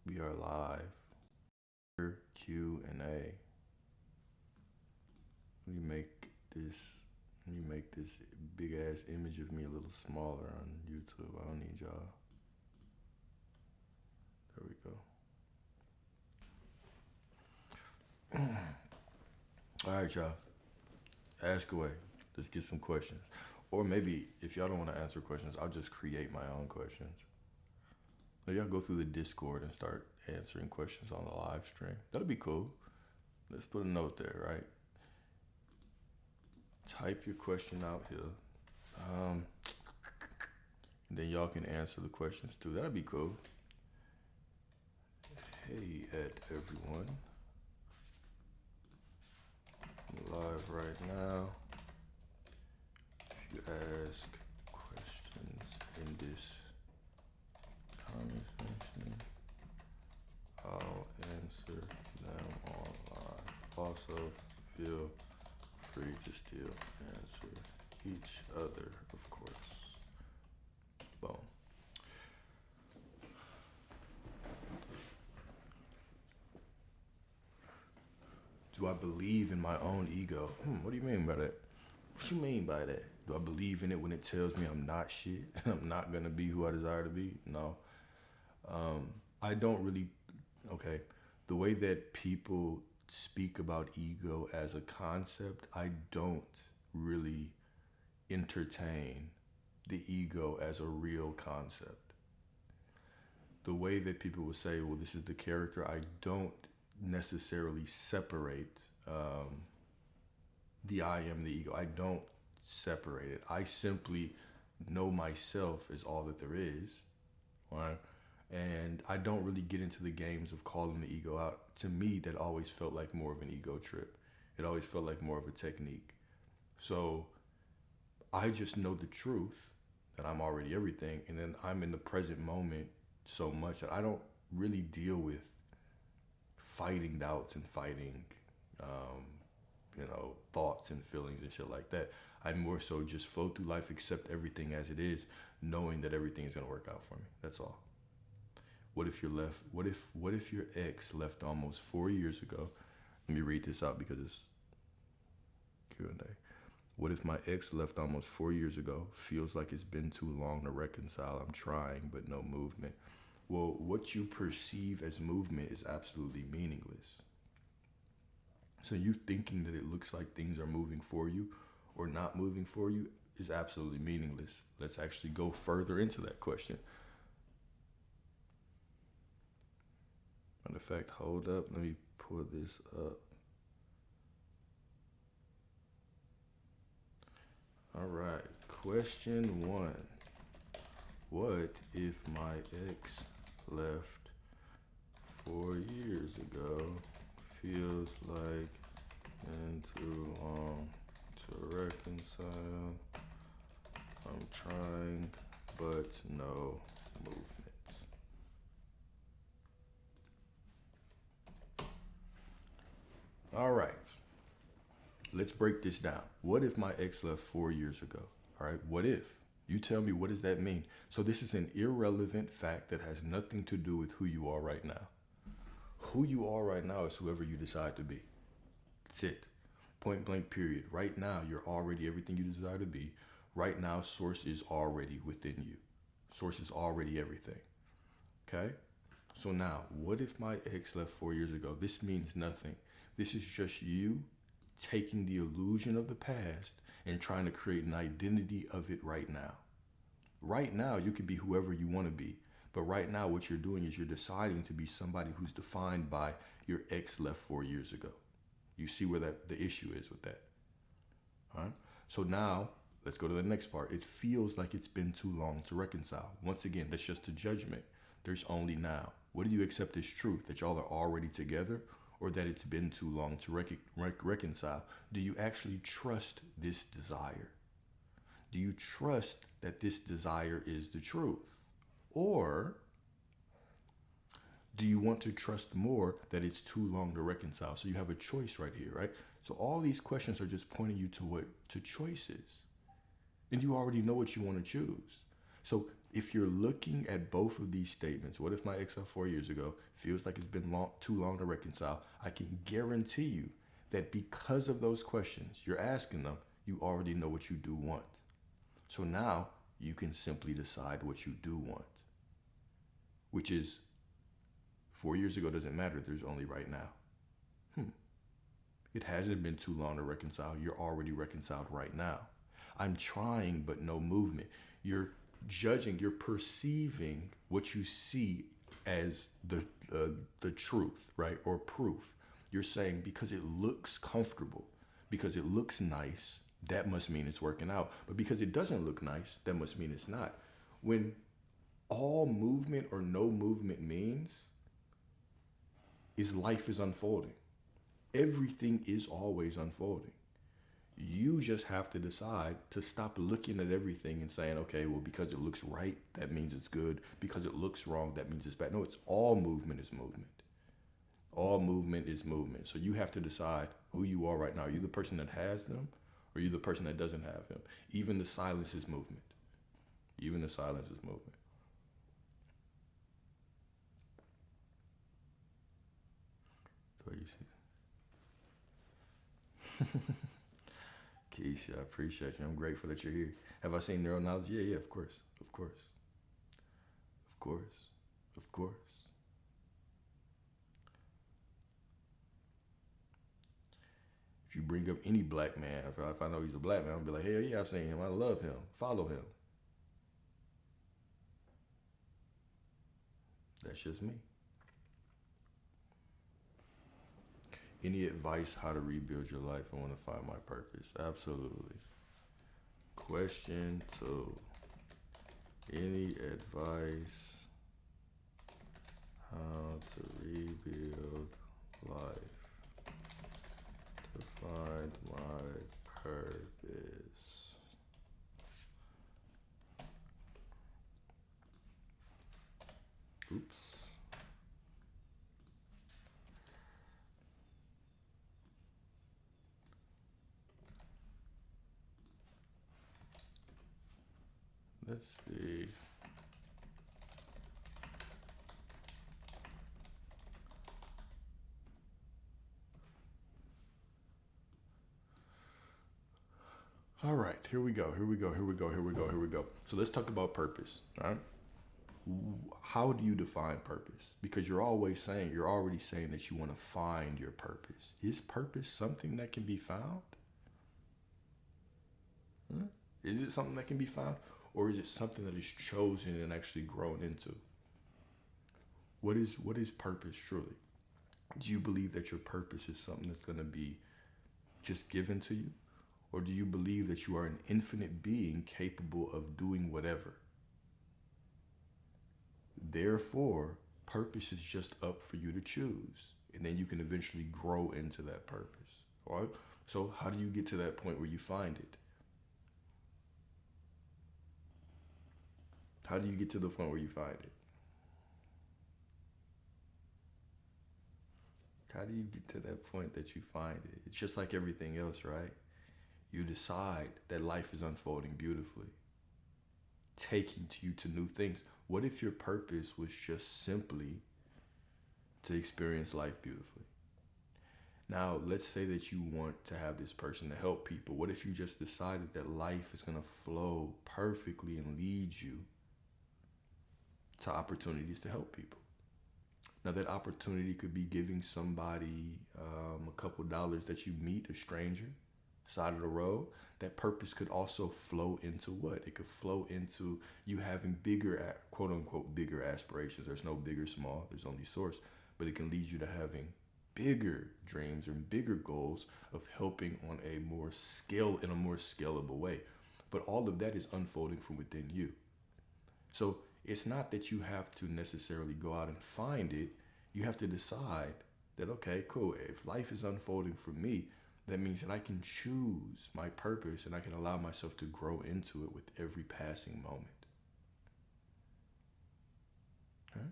We are live. Q and A. Let me make this. Let me make this big ass image of me a little smaller on YouTube. I don't need y'all. There we go. All right, y'all. Ask away. Let's get some questions. Or maybe if y'all don't want to answer questions, I'll just create my own questions. Maybe I'll go through the Discord and start answering questions on the live stream. That'll be cool. Let's put a note there, right? Type your question out here. And then y'all can answer the questions too. That'd be cool. Hey, everyone. I'm live right now. If you ask questions in this comment section, I'll answer them all live. Also, feel free to still answer each other, of course. Boom. Do I believe in my own ego? What do you mean by that? What you mean by that? Do I believe in it when it tells me I'm not shit and I'm not gonna be who I desire to be? No. I don't really. Okay. The way that people speak about ego as a concept, I don't really entertain the ego as a real concept. The way that people will say, well, this is the character, I don't necessarily separate the I am the ego. I don't separate it. I simply know myself as all that there is. Right? And I don't really get into the games of calling the ego out. To me, that always felt like more of an ego trip. It always felt like more of a technique. So I just know the truth that I'm already everything. And then I'm in the present moment so much that I don't really deal with fighting doubts and fighting, thoughts and feelings and shit like that. I more so just flow through life, accept everything as it is, knowing that everything is gonna work out for me. That's all. What if you're left? What if your ex left almost 4 years ago? Let me read this out because it's Q&A. What if my ex left almost 4 years ago? Feels like it's been too long to reconcile. I'm trying, but no movement. Well, what you perceive as movement is absolutely meaningless. So you thinking that it looks like things are moving for you or not moving for you is absolutely meaningless. Let's actually go further into that question. Matter of fact, hold up. Let me pull this up. All right. Question 1. What if my ex left 4 years ago? Feels like been too long to reconcile. I'm trying, but no movement. All right. Let's break this down. What if my ex left 4 years ago? All right. What if? You tell me, what does that mean? So this is an irrelevant fact that has nothing to do with who you are right now. Who you are right now is whoever you decide to be. That's it. Point blank, period. Right now, you're already everything you desire to be. Right now, source is already within you. Source is already everything. Okay? So now, what if my ex left 4 years ago? This means nothing. This is just you taking the illusion of the past and trying to create an identity of it right now. Right now, you could be whoever you want to be. But right now, what you're doing is you're deciding to be somebody who's defined by your ex left 4 years ago. You see where the issue is with that. All right? So now, let's go to the next part. It feels like it's been too long to reconcile. Once again, that's just a judgment. There's only now. What do you accept as truth? That y'all are already together, or that it's been too long to reconcile? Do you actually trust this desire? Do you trust that this desire is the truth? Or do you want to trust more that it's too long to reconcile? So you have a choice right here, right? So all these questions are just pointing you to choices. And you already know what you want to choose. So if you're looking at both of these statements, what if my ex of 4 years ago feels like it's been too long to reconcile? I can guarantee you that because of those questions you're asking them, you already know what you do want. So now you can simply decide what you do want, which is 4 years ago doesn't matter. There's only right now. It hasn't been too long to reconcile. You're already reconciled right now. I'm trying, but no movement. You're judging, you're perceiving what you see as the truth, right? Or proof. You're saying because it looks comfortable, because it looks nice, that must mean it's working out. But because it doesn't look nice, that must mean it's not. When all movement or no movement means is life is unfolding. Everything is always unfolding. You just have to decide to stop looking at everything and saying, okay, well, because it looks right, that means it's good. Because it looks wrong, that means it's bad. No, it's all movement is movement. All movement is movement. So you have to decide who you are right now. Are you the person that has them, or are you the person that doesn't have them? Even the silence is movement. Even the silence is movement. So you see. Keisha, I appreciate you. I'm grateful that you're here. Have I seen Neural Knowledge? Yeah, of course. Of course. Of course. Of course. If you bring up any black man, if I know he's a black man, I'll be like, hell yeah, I've seen him. I love him. Follow him. That's just me. Any advice how to rebuild your life? I want to find my purpose. Absolutely. Question 2. Any advice how to rebuild life? To find my purpose. Oops. Let's see. All right, here we go. So let's talk about purpose. All right. How do you define purpose? Because you're already saying that you want to find your purpose. Is purpose something that can be found? Is it something that can be found? Or is it something that is chosen and actually grown into? What is purpose truly? Do you believe that your purpose is something that's going to be just given to you? Or do you believe that you are an infinite being capable of doing whatever? Therefore, purpose is just up for you to choose. And then you can eventually grow into that purpose. All right? So how do you get to that point where you find it? How do you get to the point where you find it? How do you get to that point that you find it? It's just like everything else, right? You decide that life is unfolding beautifully, taking you to new things. What if your purpose was just simply to experience life beautifully? Now, let's say that you want to have this person to help people. What if you just decided that life is going to flow perfectly and lead you to opportunities to help people? Now, that opportunity could be giving somebody a couple dollars that you meet, a stranger, side of the road. That purpose could also flow into what? It could flow into you having bigger, quote unquote, bigger aspirations. There's no big or small, there's only source. But it can lead you to having bigger dreams and bigger goals of helping on a more scalable way. But all of that is unfolding from within you. So it's not that you have to necessarily go out and find it. You have to decide that, okay, cool. If life is unfolding for me, that means that I can choose my purpose and I can allow myself to grow into it with every passing moment. Okay?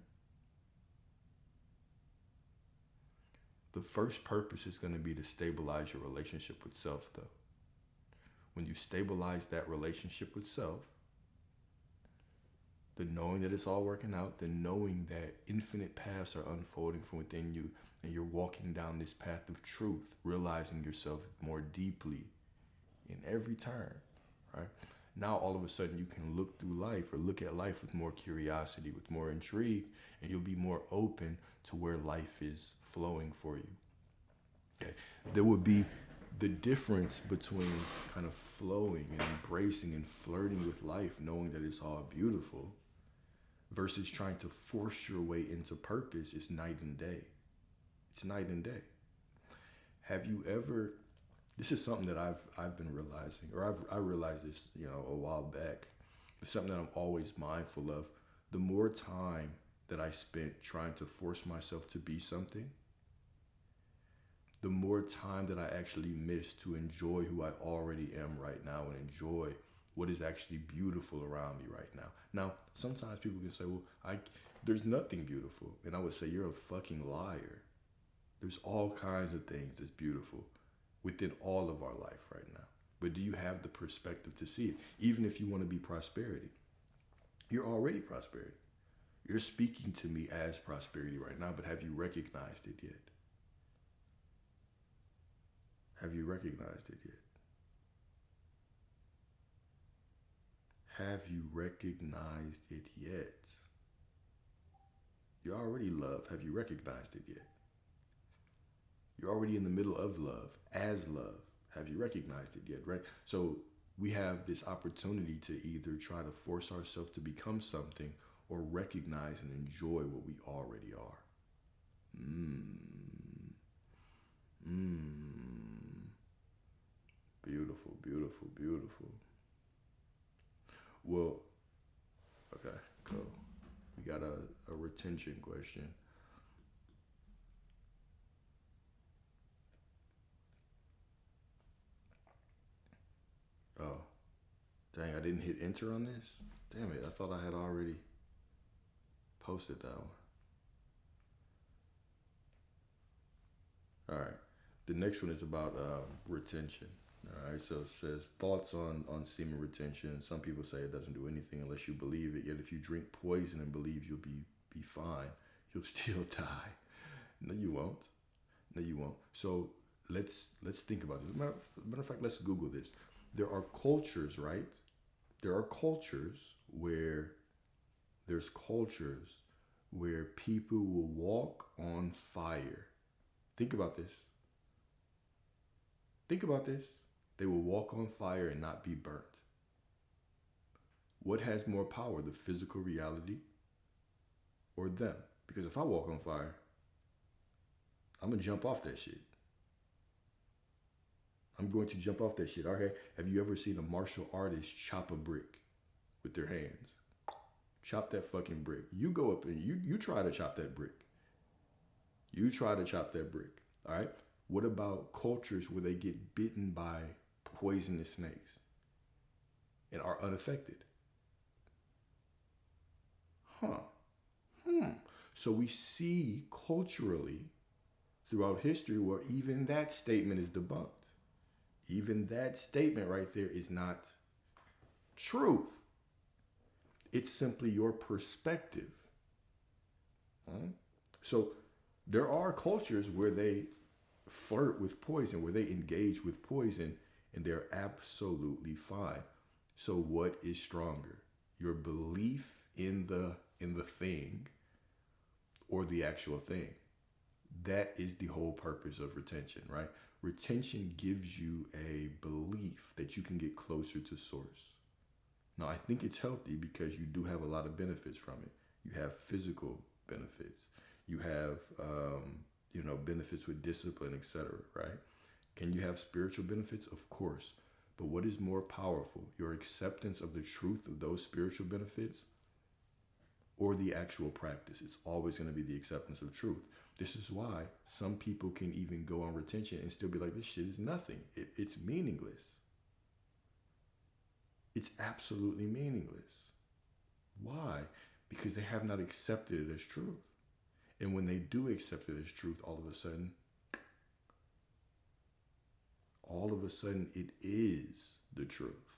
The first purpose is going to be to stabilize your relationship with self, though. When you stabilize that relationship with self, The knowing that it's all working out, the knowing that infinite paths are unfolding from within you, and you're walking down this path of truth, realizing yourself more deeply in every turn, right? Now all of a sudden you can look through life or look at life with more curiosity, with more intrigue, and you'll be more open to where life is flowing for you. Okay. There would be the difference between kind of flowing and embracing and flirting with life, knowing that it's all beautiful, versus trying to force your way into purpose is night and day. It's night and day. Have you ever? This is something that I've been realizing, or I realized this, a while back. It's something that I'm always mindful of. The more time that I spent trying to force myself to be something, the more time that I actually miss to enjoy who I already am right now and enjoy what is actually beautiful around me right now. Now, sometimes people can say, well, there's nothing beautiful. And I would say, you're a fucking liar. There's all kinds of things that's beautiful within all of our life right now. But do you have the perspective to see it? Even if you want to be prosperity, you're already prosperity. You're speaking to me as prosperity right now, but have you recognized it yet? Have you recognized it yet? Have you recognized it yet? You're already love. Have you recognized it yet? You're already in the middle of love, as love. Have you recognized it yet, right? So we have this opportunity to either try to force ourselves to become something or recognize and enjoy what we already are. Beautiful, beautiful, beautiful. Well, okay, cool. We got a retention question. Oh, dang, I didn't hit enter on this? Damn it, I thought I had already posted that one. All right, the next one is about retention. All right, so it says thoughts on semen retention. Some people say it doesn't do anything unless you believe it. Yet if you drink poison and believe you'll be fine, you'll still die. No, you won't. No, you won't. So let's think about this. Matter of fact, let's Google this. There are cultures, right? There are cultures where people will walk on fire. Think about this. Think about this. They will walk on fire and not be burnt. What has more power, the physical reality or them? Because if I walk on fire, I'm going to jump off that shit. I'm going to jump off that shit. Okay. Have you ever seen a martial artist chop a brick with their hands? Chop that fucking brick. You go up and you try to chop that brick. You try to chop that brick. All right. What about cultures where they get bitten by poisonous snakes and are unaffected? So we see culturally throughout history where even that statement is debunked. Even that statement right there is not truth. It's simply your perspective. So there are cultures where they flirt with poison, where they engage with poison, and they're absolutely fine. So what is stronger? Your belief in the thing or the actual thing? That is the whole purpose of retention, right? Retention gives you a belief that you can get closer to source. Now, I think it's healthy because you do have a lot of benefits from it. You have physical benefits. You have, benefits with discipline, etc., right? Can you have spiritual benefits? Of course. But what is more powerful? Your acceptance of the truth of those spiritual benefits or the actual practice? It's always going to be the acceptance of truth. This is why some people can even go on retention and still be like, this shit is nothing. It's meaningless. It's absolutely meaningless. Why? Because they have not accepted it as truth. And when they do accept it as truth, all of a sudden, it is the truth.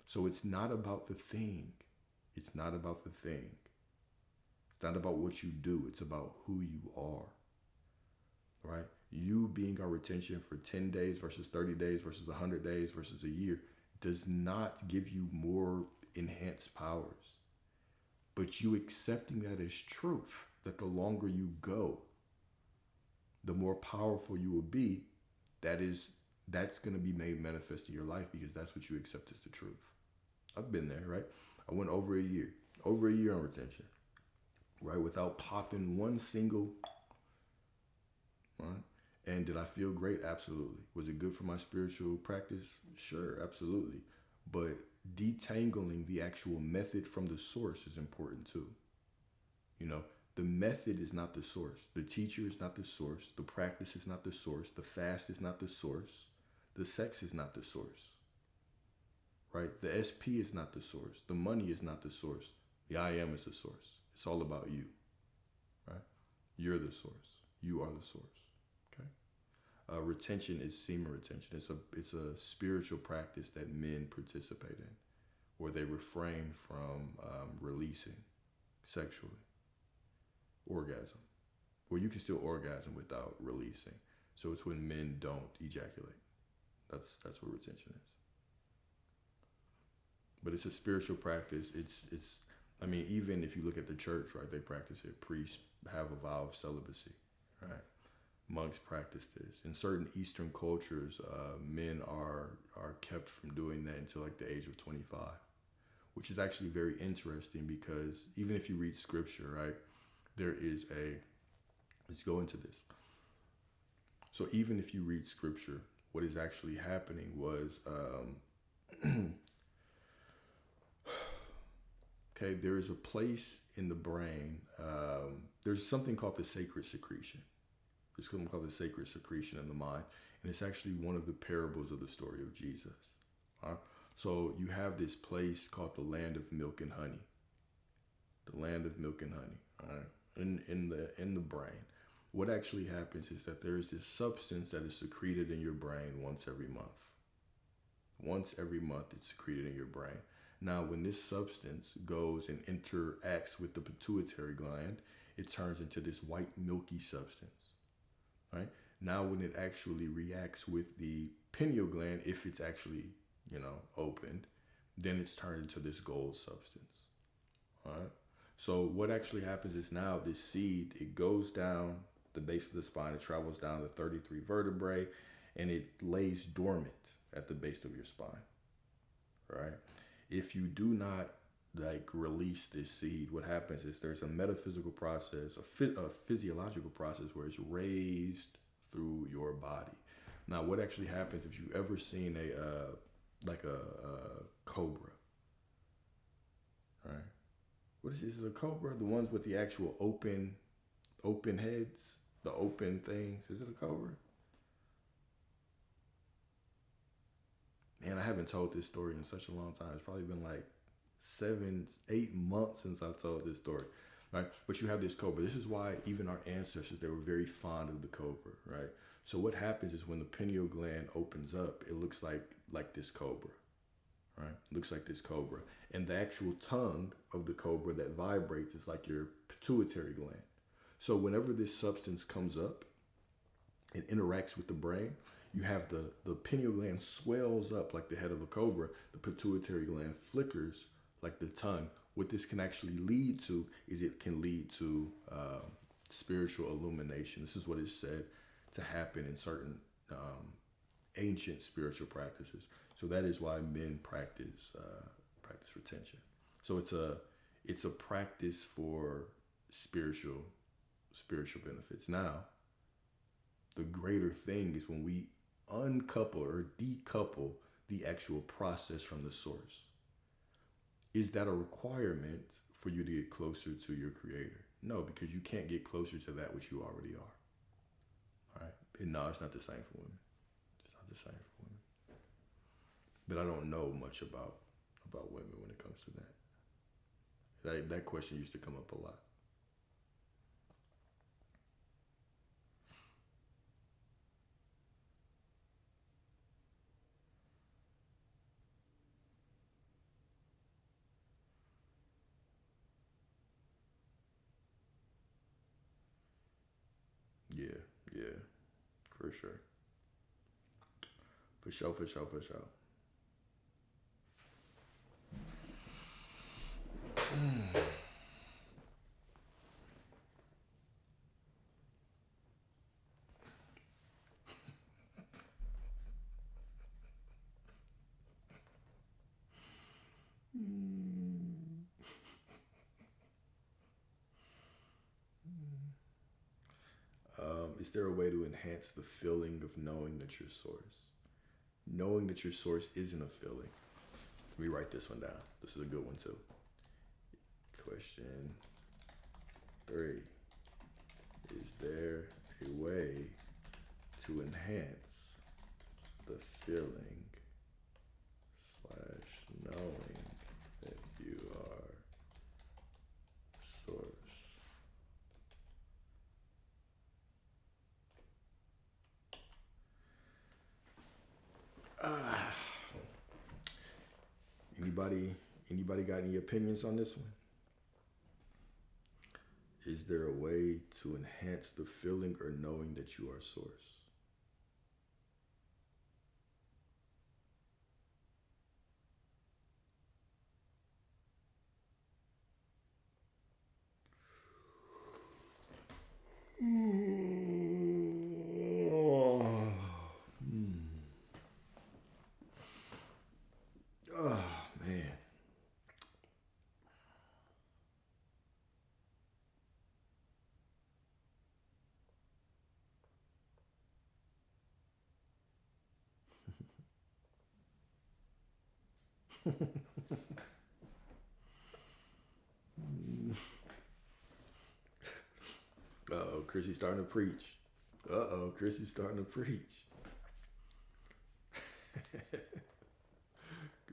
So it's not about the thing. It's not about the thing. It's not about what you do. It's about who you are, right? You being our retention for 10 days versus 30 days versus 100 days versus a year does not give you more enhanced powers. But you accepting that as truth, that the longer you go, the more powerful you will be, that's going to be made manifest in your life because that's what you accept as the truth. I've been there, right? I went over a year on retention, right? Without popping one single, right? And did I feel great? Absolutely. Was it good for my spiritual practice? Sure, absolutely. But detangling the actual method from the source is important too. You know, the method is not the source. The teacher is not the source. The practice is not the source. The fast is not the source. The sex is not the source. Right? The SP is not the source. The money is not the source. The I am is the source. It's all about you. Right? You're the source. You are the source. Okay? Retention is semen retention. It's a spiritual practice that men participate in, where they refrain from releasing sexually. Orgasm, where you can still orgasm without releasing. So it's when men don't ejaculate. That's what retention is. But it's a spiritual practice. It's I mean, even if you look at the church, right, they practice it. Priests have a vow of celibacy, right? Monks practice this. In certain Eastern cultures, men are kept from doing that until like the age of 25, which is actually very interesting because even if you read scripture, right, let's go into this. So even if you read scripture, what is actually happening was, okay, there is a place in the brain. There's something called the sacred secretion. There's something called the sacred secretion in the mind. And it's actually one of the parables of the story of Jesus. So you have this place called the land of milk and honey. The land of milk and honey. All right? In the brain, what actually happens is that there is this substance that is secreted in your brain once every month. Once every month, it's secreted in your brain. Now, when this substance goes and interacts with the pituitary gland, it turns into this white milky substance. Right? Now, when it actually reacts with the pineal gland, if it's actually opened, then it's turned into this gold substance. All right. So what actually happens is now this seed, it goes down the base of the spine, it travels down the 33 vertebrae, and it lays dormant at the base of your spine, right? If you do not release this seed, what happens is there's a metaphysical process, a physiological process where it's raised through your body. Now, what actually happens if you've ever seen a cobra, right? What is it, a cobra? The ones with the actual open heads, the open things. Is it a cobra? Man, I haven't told this story in such a long time. It's probably been like 7-8 months since I've told this story, right? But you have this cobra. This is why even our ancestors, they were very fond of the cobra, right? So what happens is when the pineal gland opens up, it looks like this cobra, right? Looks like this cobra. And the actual tongue of the cobra that vibrates is like your pituitary gland. So whenever this substance comes up and interacts with the brain, you have the pineal gland swells up like the head of a cobra. The pituitary gland flickers like the tongue. What this can actually lead to is it can lead to spiritual illumination. This is what is said to happen in certain ancient spiritual practices. So that is why men practice retention. So it's a practice for spiritual benefits. Now, the greater thing is when we uncouple or decouple the actual process from the source. Is that a requirement for you to get closer to your creator? No, because you can't get closer to that which you already are. All right. And no, it's not the same for women. It's not the same for women. But I don't know much about women when it comes to that. That question used to come up a lot. for sure. For sure, for sure, for sure. Is there a way to enhance the feeling of knowing that you're source? Knowing that your source isn't a feeling. Let me write this one down. This is a good one too. Question 3. Is there a way to enhance the feeling / knowing that you are source? Anybody got any opinions on this one? Is there a way to enhance the feeling or knowing that you are source? Oh man. Uh-oh, Chrissy's starting to preach. Uh-oh, Chrissy's starting to preach.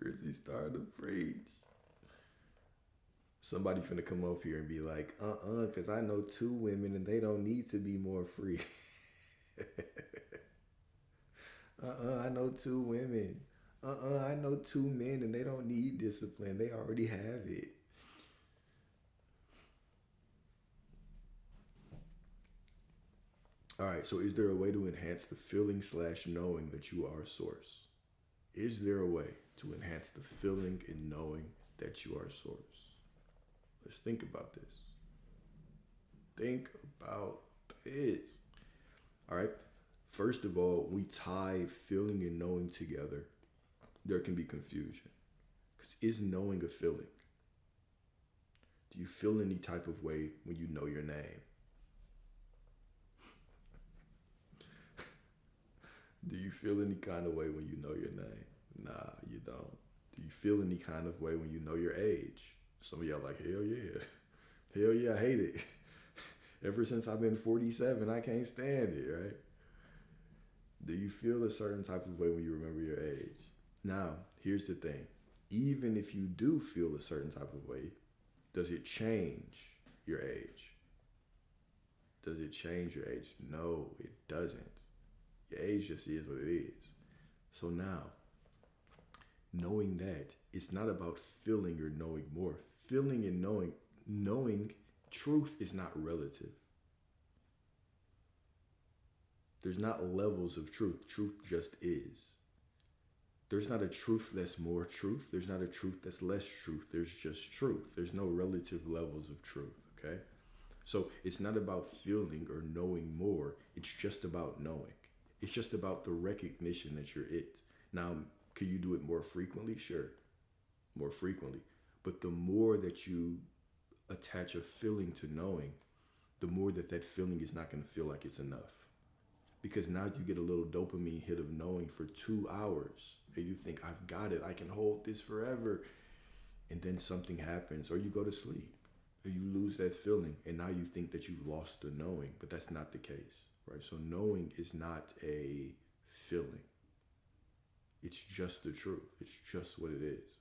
Chrissy's starting to preach. Somebody finna come up here and be like, because I know 2 women and they don't need to be more free. I know 2 women. I know 2 men and they don't need discipline. They already have it. All right, so is there a way to enhance the feeling / knowing that you are source? Is there a way to enhance the feeling and knowing that you are source? Let's think about this. Think about this. All right. First of all, we tie feeling and knowing together. There can be confusion. Because is knowing a feeling? Do you feel any type of way when you know your name? Do you feel any kind of way when you know your name? Nah, you don't. Do you feel any kind of way when you know your age? Some of y'all like, hell yeah. Hell yeah, I hate it. Ever since I've been 47, I can't stand it, right? Do you feel a certain type of way when you remember your age? Now, here's the thing. Even if you do feel a certain type of way, does it change your age? Does it change your age? No, it doesn't. Your age just is what it is. So now, knowing that, it's not about feeling or knowing more. Feeling and knowing truth is not relative. There's not levels of truth. Truth just is. There's not a truth that's more truth. There's not a truth that's less truth. There's just truth. There's no relative levels of truth, okay? So it's not about feeling or knowing more. It's just about knowing. It's just about the recognition that you're it. Now, could you do it more frequently? Sure, more frequently. But the more that you attach a feeling to knowing, the more that feeling is not going to feel like it's enough. Because now you get a little dopamine hit of knowing for 2 hours and you think, I've got it, I can hold this forever. And then something happens or you go to sleep or you lose that feeling and now you think that you've lost the knowing, but that's not the case, right? So knowing is not a feeling. It's just the truth. It's just what it is.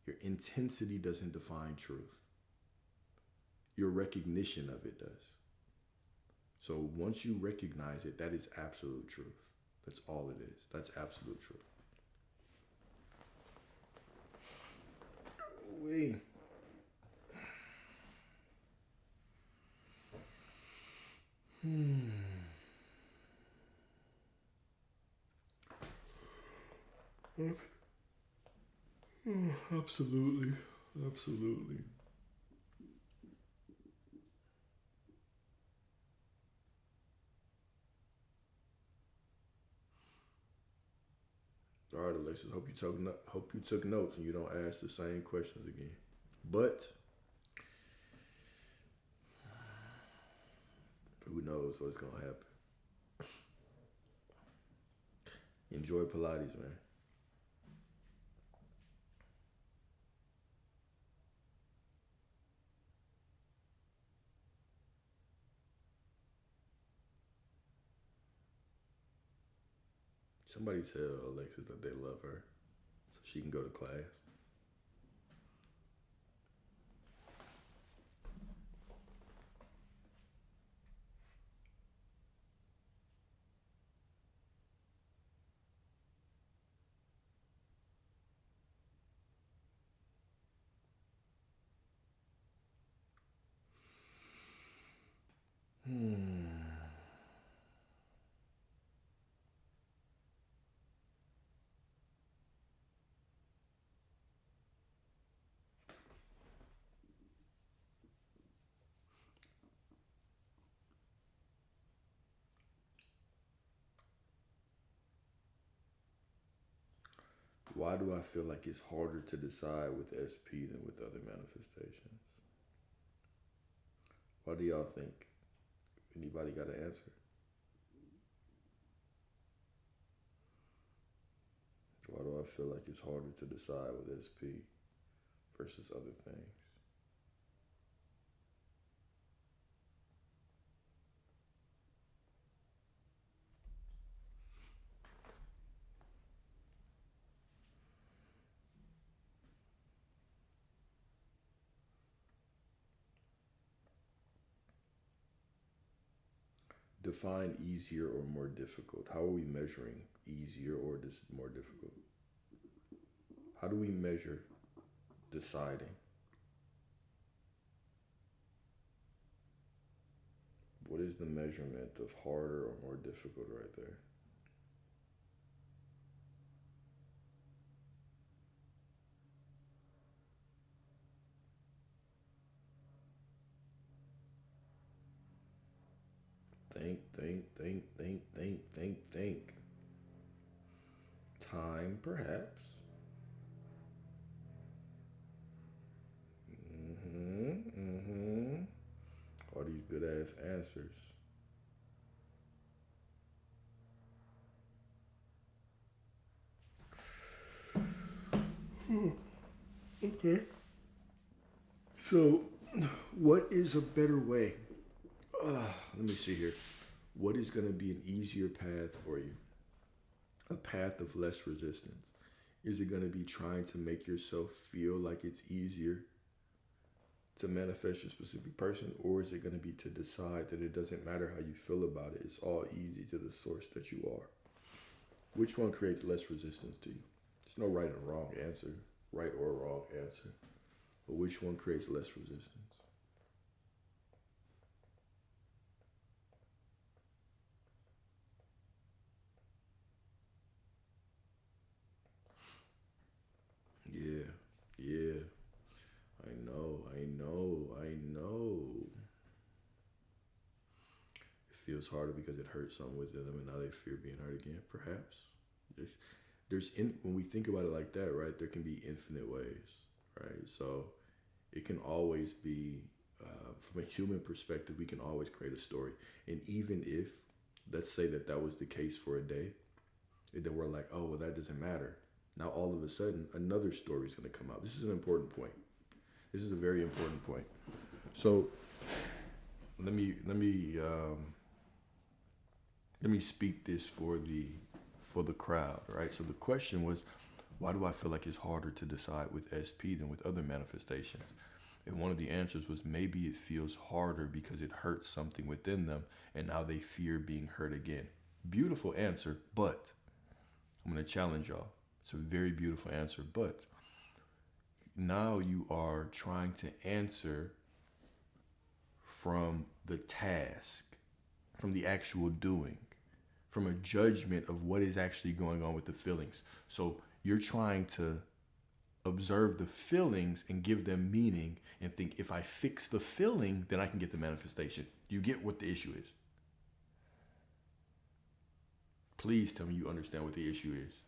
Your intensity doesn't define truth. Your recognition of it does. So once you recognize it, that is absolute truth. That's all it is. That's absolute truth. We. Absolutely. Absolutely. All right, Alexis. Hope you took notes and you don't ask the same questions again. But who knows what's gonna happen? Enjoy Pilates, man. Somebody tell Alexis that they love her so she can go to class. Why do I feel like it's harder to decide with SP than with other manifestations? Why do y'all think? Anybody got an answer? Why do I feel like it's harder to decide with SP versus other things? Define easier or more difficult. How are we measuring easier or more difficult? How do we measure deciding? What is the measurement of harder or more difficult right there? Think. Time, perhaps. Mm-hmm. All these good ass answers. Okay. So, what is a better way? Let me see here. What is going to be an easier path for you? A path of less resistance? Is it going to be trying to make yourself feel like it's easier to manifest your specific person, or is it going to be to decide that it doesn't matter how you feel about it, it's all easy to the source that you are? Which one creates less resistance to you? There's no right or wrong answer, right or wrong answer, but which one creates less resistance? Yeah, yeah, I know. It feels harder because it hurt something within them and now they fear being hurt again, perhaps. If when we think about it like that, right, there can be infinite ways, right? So it can always be, from a human perspective, we can always create a story. And even if, let's say that that was the case for a day, and then we're like, oh, well, that doesn't matter. Now all of a sudden, another story is going to come out. This is an important point. This is a very important point. So let me speak this for the crowd, right? So the question was, why do I feel like it's harder to decide with SP than with other manifestations? And one of the answers was maybe it feels harder because it hurts something within them and now they fear being hurt again. Beautiful answer, but I'm going to challenge y'all. It's a very beautiful answer, but now you are trying to answer from the task, from the actual doing, from a judgment of what is actually going on with the feelings. So you're trying to observe the feelings and give them meaning and think if I fix the feeling, then I can get the manifestation. Do you get what the issue is? Please tell me you understand what the issue is.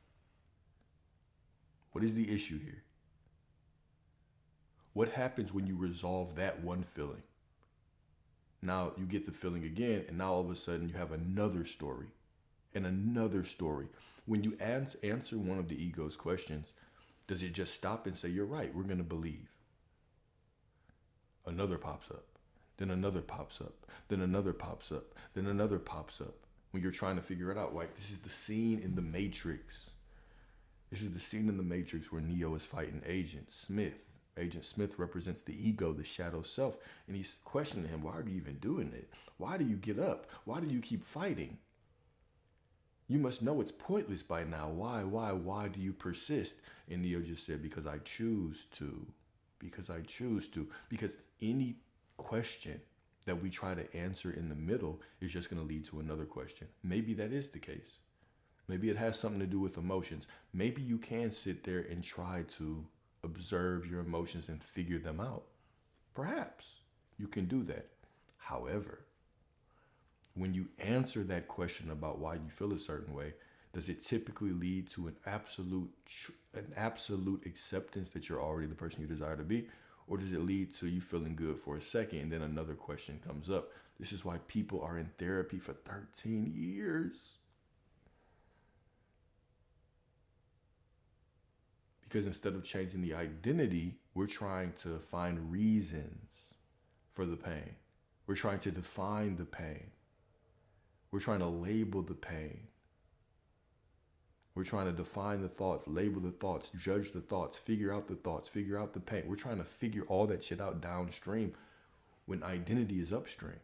What is the issue here? What happens when you resolve that one feeling? Now you get the feeling again, and now all of a sudden you have another story and another story. When you answer one of the ego's questions, does it just stop and say, you're right, we're going to believe? Another pops up, then another pops up, then another pops up, then another pops up. When you're trying to figure it out, right? This is the scene in the Matrix. This is the scene in the Matrix where Neo is fighting Agent Smith. Agent Smith represents the ego, the shadow self, and he's questioning him, why are you even doing it? Why do you get up? Why do you keep fighting? You must know it's pointless by now. Why do you persist? And Neo just said, because I choose to. Because I choose to. Because any question that we try to answer in the middle is just going to lead to another question. Maybe that is the case. Maybe it has something to do with emotions. Maybe you can sit there and try to observe your emotions and figure them out. Perhaps you can do that. However, when you answer that question about why you feel a certain way, does it typically lead to an absolute acceptance that you're already the person you desire to be? Or does it lead to you feeling good for a second and then another question comes up? This is why people are in therapy for 13 years. Because instead of changing the identity, we're trying to find reasons for the pain. We're trying to define the pain. We're trying to label the pain. We're trying to define the thoughts, label the thoughts, judge the thoughts, figure out the thoughts, figure out the pain. We're trying to figure all that shit out downstream when identity is upstream.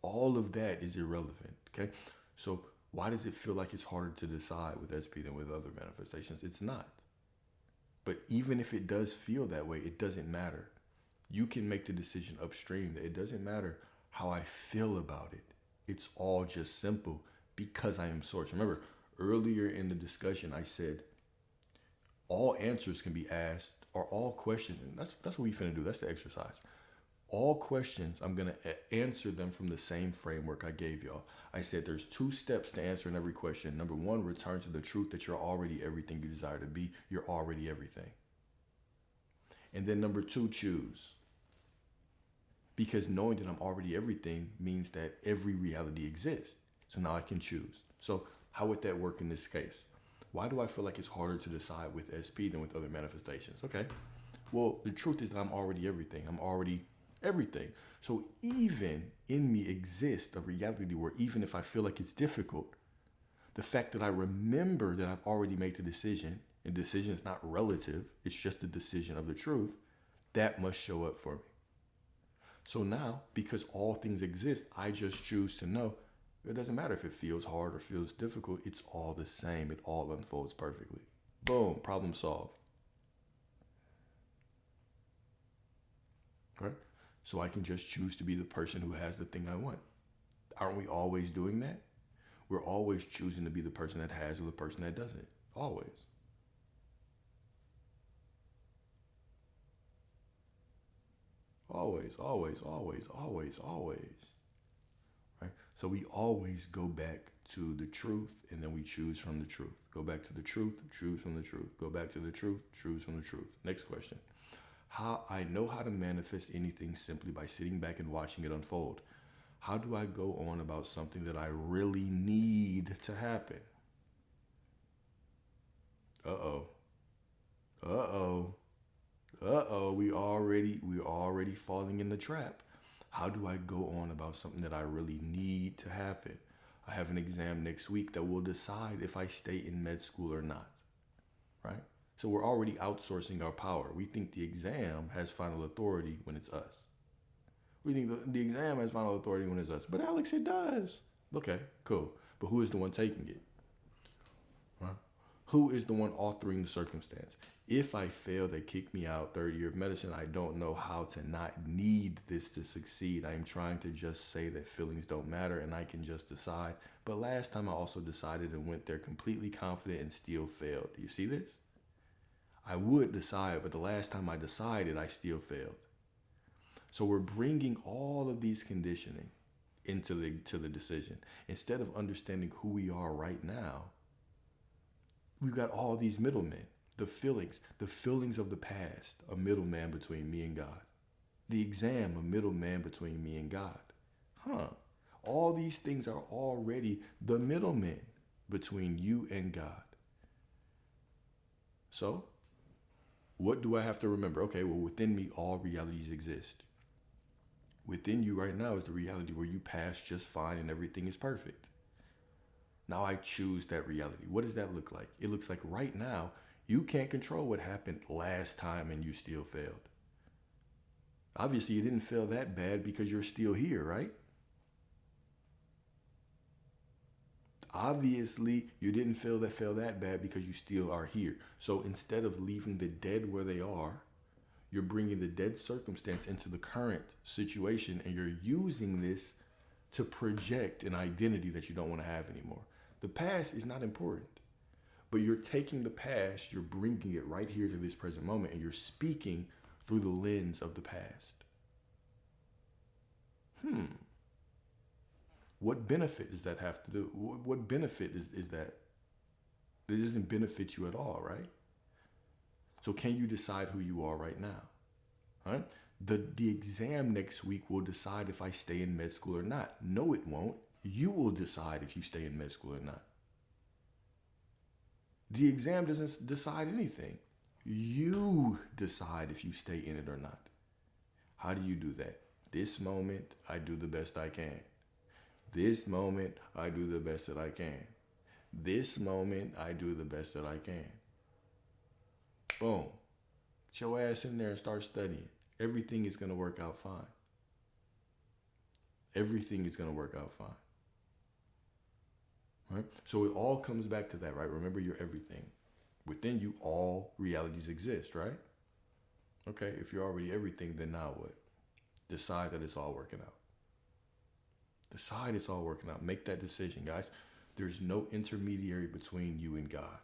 All of that is irrelevant, okay? So why does it feel like it's harder to decide with SP than with other manifestations? It's not. But even if it does feel that way, it doesn't matter. You can make the decision upstream that it doesn't matter how I feel about it. It's all just simple because I am source. Remember, earlier in the discussion, I said all answers can be asked or all questions. And that's what we finna do. That's the exercise. All questions, I'm going to answer them from the same framework I gave y'all. I said there's 2 steps to answering every question. Number 1, return to the truth that you're already everything you desire to be. You're already everything. And then number 2, choose. Because knowing that I'm already everything means that every reality exists. So now I can choose. So how would that work in this case? Why do I feel like it's harder to decide with SP than with other manifestations? Okay. Well, the truth is that I'm already everything. I'm already everything. So even in me exists a reality where even if I feel like it's difficult, the fact that I remember that I've already made the decision, and decision is not relative, it's just a decision of the truth, that must show up for me. So now, because all things exist, I just choose to know it doesn't matter if it feels hard or feels difficult, it's all the same. It all unfolds perfectly. Boom, problem solved. Right? So I can just choose to be the person who has the thing I want. Aren't we always doing that? We're always choosing to be the person that has or the person that doesn't. Always. Always, always, always, always, always. Right? So we always go back to the truth and then we choose from the truth. Go back to the truth, choose from the truth. Go back to the truth, choose from the truth. Next question. How I know how to manifest anything simply by sitting back and watching it unfold. How do I go on about something that I really need to happen? Uh-oh. Uh-oh. Uh-oh, we're already falling in the trap. How do I go on about something that I really need to happen? I have an exam next week that will decide if I stay in med school or not, right? So we're already outsourcing our power. We think the exam has final authority when it's us. We think the exam has final authority when it's us. But Alex, it does. Okay, cool. But who is the one taking it? Right? Who is the one authoring the circumstance? If I fail, they kick me out. Third year of medicine, I don't know how to not need this to succeed. I am trying to just say that feelings don't matter and I can just decide. But last time I also decided and went there completely confident and still failed. Do you see this? I would decide, but the last time I decided, I still failed. So we're bringing all of these conditioning into the decision. Instead of understanding who we are right now, we've got all these middlemen, the feelings of the past, a middleman between me and God. The exam, a middleman between me and God. All these things are already the middlemen between you and God. So, what do I have to remember? Okay, well, within me, all realities exist. Within you right now is the reality where you pass just fine and everything is perfect. Now I choose that reality. What does that look like? It looks like right now, you can't control what happened last time and you still failed. Obviously, you didn't fail that bad because you're still here, right? Obviously, you didn't fail that bad because you still are here. So instead of leaving the dead where they are, you're bringing the dead circumstance into the current situation, and you're using this to project an identity that you don't want to have anymore. The past is not important, but you're taking the past, you're bringing it right here to this present moment, and you're speaking through the lens of the past. What benefit does that have to do? What benefit is that? It doesn't benefit you at all, right? So can you decide who you are right now? Right? The exam next week will decide if I stay in med school or not. No, it won't. You will decide if you stay in med school or not. The exam doesn't decide anything. You decide if you stay in it or not. How do you do that? This moment, I do the best I can. This moment, I do the best that I can. This moment, I do the best that I can. Boom. Get your ass in there and start studying. Everything is going to work out fine. Everything is going to work out fine. Right? So it all comes back to that, right? Remember, you're everything. Within you, all realities exist, right? Okay, if you're already everything, then now what? Decide that it's all working out. Decide it's all working out. Make that decision, guys. There's no intermediary between you and God.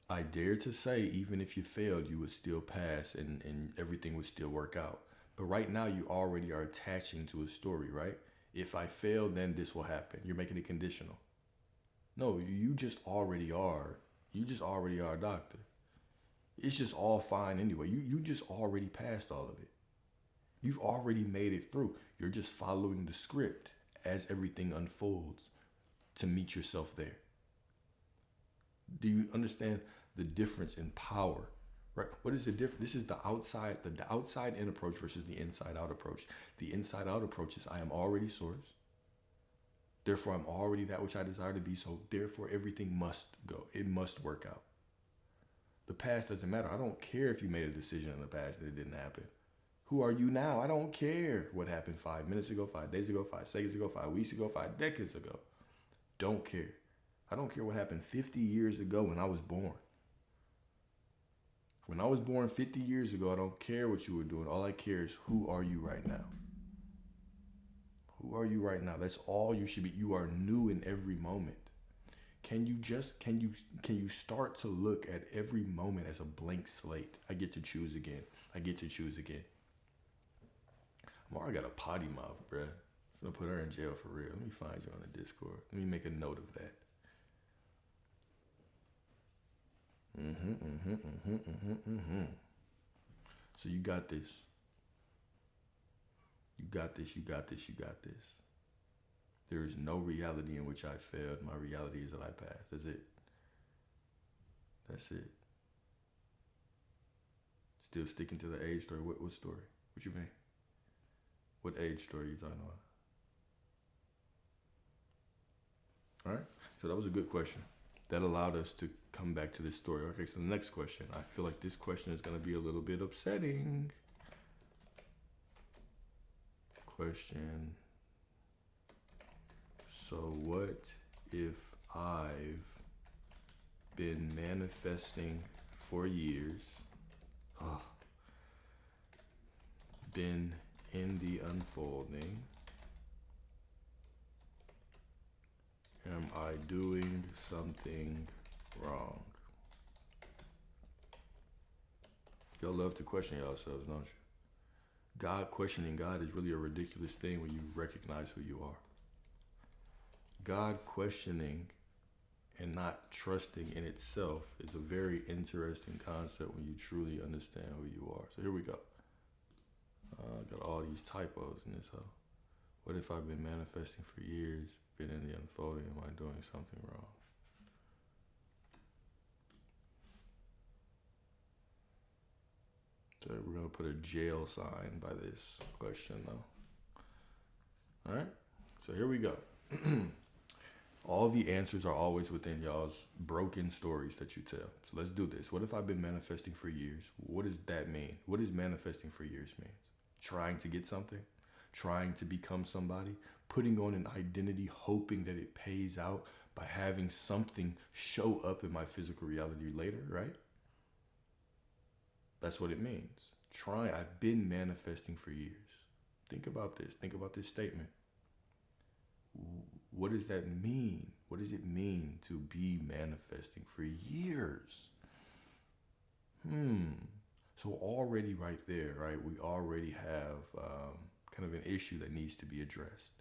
I dare to say, even if you failed, you would still pass and everything would still work out. But right now, you already are attaching to a story, right? If I fail, then this will happen. You're making it conditional. No, you just already are. You just already are a doctor. It's just all fine anyway. You just already passed all of it. You've already made it through. You're just following the script as everything unfolds to meet yourself there. Do you understand the difference in power? Right? What is the difference? This is the outside in approach versus the inside out approach. The inside out approach is I am already source. Therefore, I'm already that which I desire to be. So therefore, everything must go. It must work out. The past doesn't matter. I don't care if you made a decision in the past that it didn't happen. Who are you now? I don't care what happened 5 minutes ago, 5 days ago, 5 seconds ago, 5 weeks ago, 5 decades ago. Don't care. I don't care what happened 50 years ago when I was born. When I was born 50 years ago, I don't care what you were doing. All I care is who are you right now? Who are you right now? That's all you should be. You are new in every moment. Can you start to look at every moment as a blank slate? I get to choose again. I get to choose again. Mara got a potty mouth, bruh. I'm gonna put her in jail for real. Let me find you on the Discord. Let me make a note of that. So you got this. You got this, you got this, you got this. There is no reality in which I failed. My reality is that I passed. That's it. That's it. Still sticking to the age story. What story? What you mean? What age story are you talking about? All right. So that was a good question. That allowed us to come back to this story. Okay, so the next question. I feel like this question is going to be a little bit upsetting. Question. So what if I've been manifesting for years. Oh, been in the unfolding. Am I doing something wrong? Y'all love to question yourselves, don't you? Questioning God is really a ridiculous thing when you recognize who you are. God questioning and not trusting in itself is a very interesting concept when you truly understand who you are. So here we go. I got all these typos in this. What if I've been manifesting for years, been in the unfolding? Am I doing something wrong? So we're going to put a jail sign by this question, though. All right? So here we go. All the answers are always within y'all's broken stories that you tell. So let's do this. What if I've been manifesting for years? What does that mean? What does manifesting for years mean? Trying to get something? Trying to become somebody? Putting on an identity, hoping that it pays out by having something show up in my physical reality later, right? That's what it means. I've been manifesting for years. Think about this. Think about this statement. What does that mean? What does it mean to be manifesting for years? So already right there, right, we already have kind of an issue that needs to be addressed.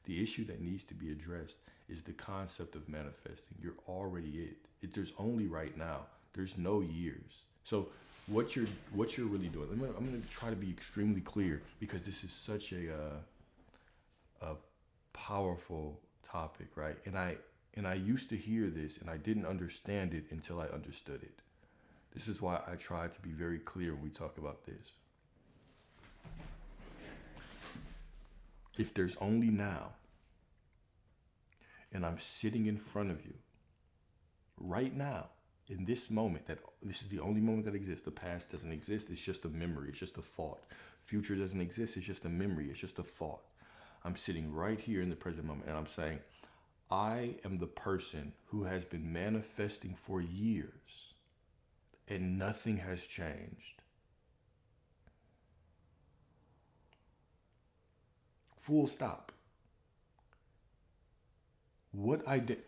The issue that needs to be addressed is the concept of manifesting. You're already it. There's only right now. There's no years. So what you're really doing, I'm going to try to be extremely clear because this is such a powerful topic, right? And I used to hear this and I didn't understand it until I understood it. This is why I try to be very clear when we talk about this. If there's only now, and I'm sitting in front of you right now, in this moment, that this is the only moment that exists. The past doesn't exist. It's just a memory. It's just a thought. Future doesn't exist. It's just a memory. It's just a thought. I'm sitting right here in the present moment and I'm saying, I am the person who has been manifesting for years and nothing has changed. Full stop. What identity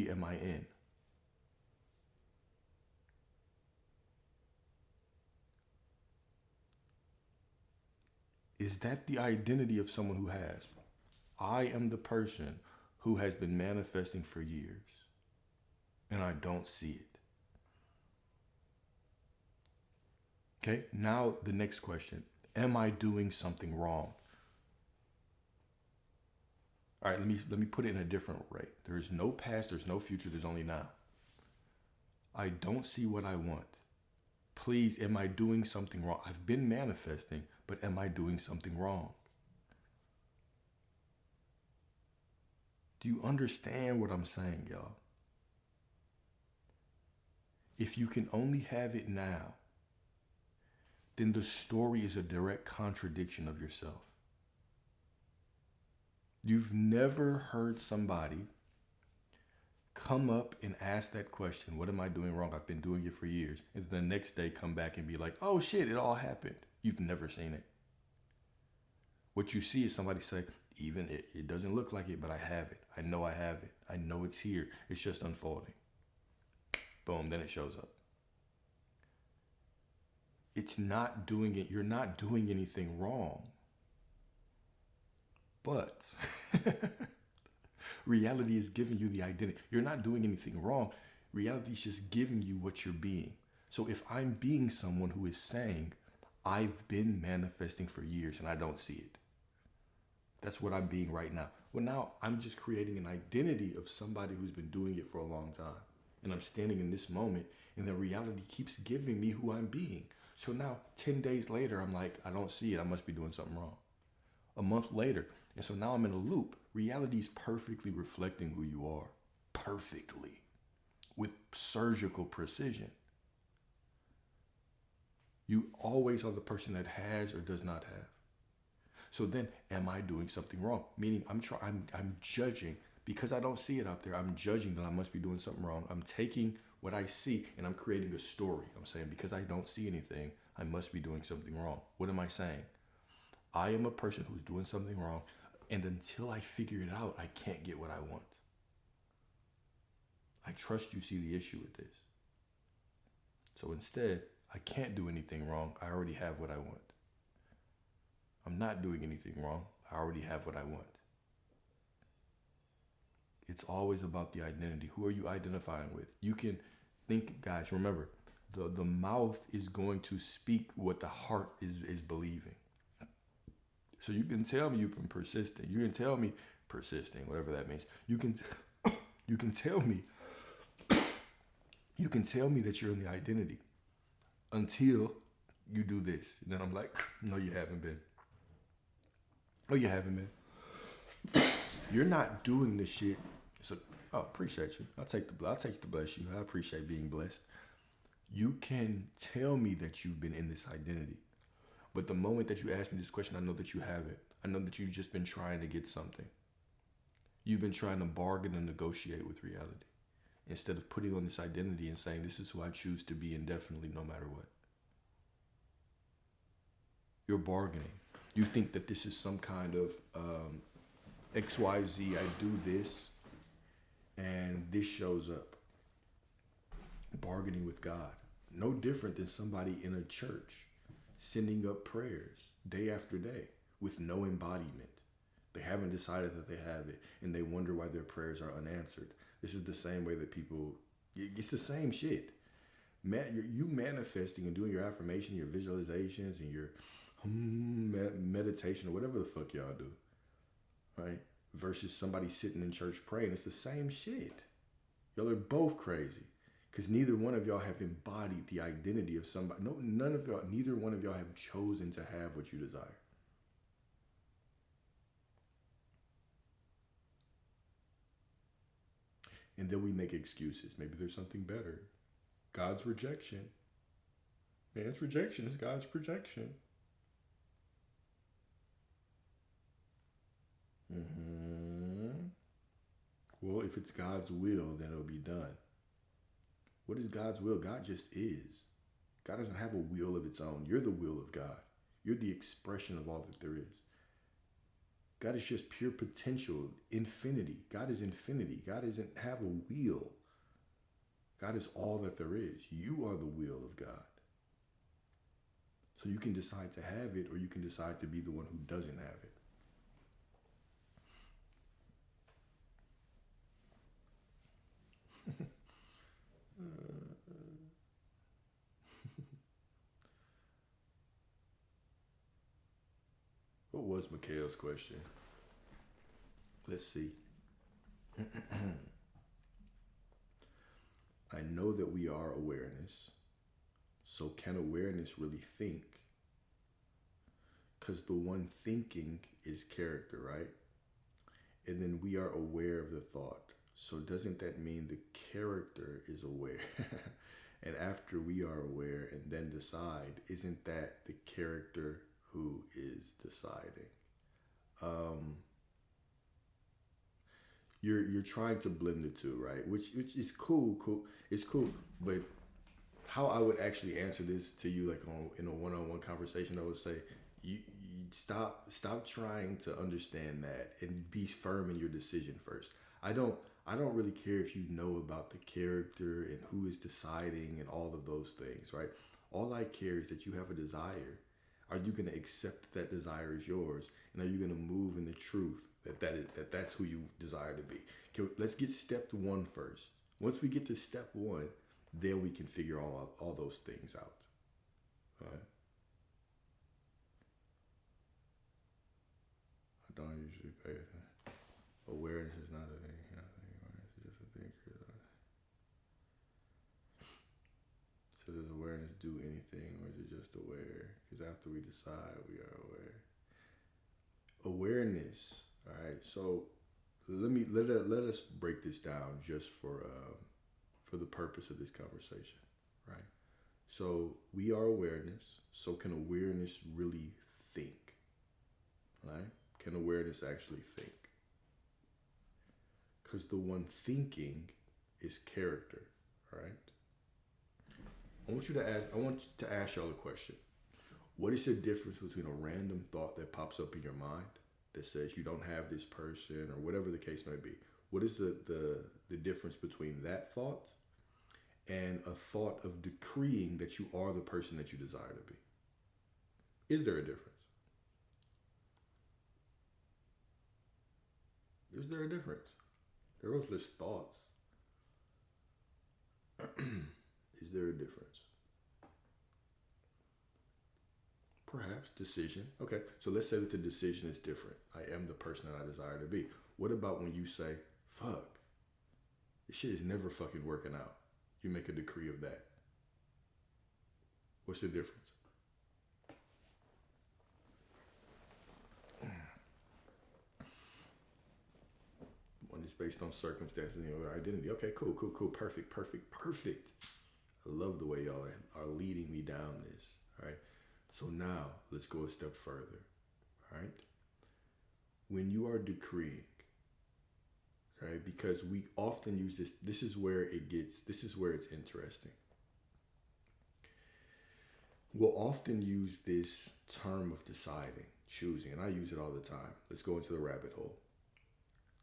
am I in? Is that the identity of someone who has? I am the person who has been manifesting for years, and I don't see it. Okay, now the next question. Am I doing something wrong? All right, let me put it in a different way. There is no past, there's no future, there's only now. I don't see what I want. Please, am I doing something wrong? I've been manifesting, but am I doing something wrong? Do you understand what I'm saying, y'all? If you can only have it now, then the story is a direct contradiction of yourself. You've never heard somebody come up and ask that question, what am I doing wrong? I've been doing it for years. And the next day come back and be like, oh shit, it all happened. You've never seen it. What you see is somebody say, even it doesn't look like it, but I have it. I know I have it. I know it's here. It's just unfolding. Boom, then it shows up. It's not doing it. You're not doing anything wrong. But reality is giving you the identity. You're not doing anything wrong. Reality is just giving you what you're being. So if I'm being someone who is saying, I've been manifesting for years and I don't see it. That's what I'm being right now. Well, now I'm just creating an identity of somebody who's been doing it for a long time. And I'm standing in this moment and the reality keeps giving me who I'm being. So now 10 days later, I'm like, I don't see it. I must be doing something wrong. A month later. And so now I'm in a loop. Reality is perfectly reflecting who you are. Perfectly. With surgical precision. You always are the person that has or does not have. So then, am I doing something wrong? Meaning I'm judging Because I don't see it out there, I'm judging that I must be doing something wrong. I'm taking what I see and I'm creating a story. I'm saying because I don't see anything, I must be doing something wrong. What am I saying? I am a person who's doing something wrong, and until I figure it out, I can't get what I want. I trust you see the issue with this. So instead, I can't do anything wrong. I already have what I want. I'm not doing anything wrong. I already have what I want. It's always about the identity. Who are you identifying with? You can think, guys, remember, the mouth is going to speak what the heart is believing. So you can tell me you've been persistent. You can tell me persisting, whatever that means. You can tell me that you're in the identity until you do this. And then I'm like, no, you haven't been. No, you haven't been. You're not doing this shit. So, appreciate you. I'll take the bless you. I appreciate being blessed. You can tell me that you've been in this identity. But the moment that you ask me this question, I know that you haven't. I know that you've just been trying to get something. You've been trying to bargain and negotiate with reality instead of putting on this identity and saying, this is who I choose to be indefinitely, no matter what. You're bargaining. You think that this is some kind of XYZ, I do this, and this shows up. Bargaining with God. No different than somebody in a church sending up prayers day after day with no embodiment. They haven't decided that they have it, and they wonder why their prayers are unanswered. This is the same way that people, it's the same shit. You manifesting and doing your affirmation, your visualizations, and your meditation, or whatever the fuck y'all do, right? Versus somebody sitting in church praying. It's the same shit. Y'all are both crazy. Because neither one of y'all have embodied the identity of somebody. No, neither one of y'all have chosen to have what you desire. And then we make excuses. Maybe there's something better. God's rejection. Man's rejection is God's projection. Well, if it's God's will, then it'll be done. What is God's will? God just is. God doesn't have a will of its own. You're the will of God. You're the expression of all that there is. God is just pure potential, infinity. God is infinity. God doesn't have a will. God is all that there is. You are the will of God. So you can decide to have it, or you can decide to be the one who doesn't have it. What was Mikhail's question? Let's see. I know that we are awareness. So can awareness really think? Because the one thinking is character, right? And then we are aware of the thought. So doesn't that mean the character is aware? And after we are aware and then decide, isn't that the character who is deciding? You're trying to blend the two, right? Which is cool. It's cool. But how I would actually answer this to you, like in a one-on-one conversation, I would say, you stop trying to understand that and be firm in your decision first. I don't really care if you know about the character and who is deciding and all of those things, right? All I care is that you have a desire. Are you going to accept that desire is yours? And are you going to move in the truth that's who you desire to be? Let's get step one first. Once we get to step one, then we can figure all those things out. All right? I don't usually pay attention. Awareness is not a thing. Awareness is just a thing. So does awareness do anything, or is it just aware? Because after we decide, we are aware. Awareness. All right. So let us break this down just for the purpose of this conversation, right? So we are awareness. So can awareness really think? Right? Can awareness actually think? Because the one thinking is character, all right? I want to ask y'all a question. What is the difference between a random thought that pops up in your mind that says you don't have this person or whatever the case may be? What is the difference between that thought and a thought of decreeing that you are the person that you desire to be? Is there a difference? Is there a difference? They're both just thoughts. Is there a difference? Perhaps decision. Okay, so let's say that the decision is different. I am the person that I desire to be. What about when you say, fuck, this shit is never fucking working out? You make a decree of that. What's the difference? One is based on circumstances and the other identity. Okay, cool. Perfect. I love the way y'all are leading me down this. All right. So now let's go a step further. All right. When you are decreeing, right? Because we often use this. This is where it's interesting. We'll often use this term of deciding, choosing, and I use it all the time. Let's go into the rabbit hole.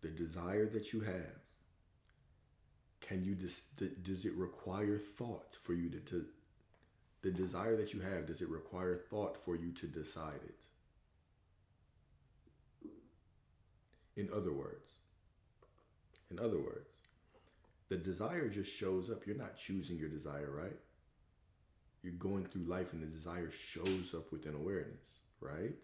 The desire that you have, does it require thought for you to the desire that you have, does it require thought for you to decide it? In other words, the desire just shows up. You're not choosing your desire, right? You're going through life and the desire shows up within awareness, right?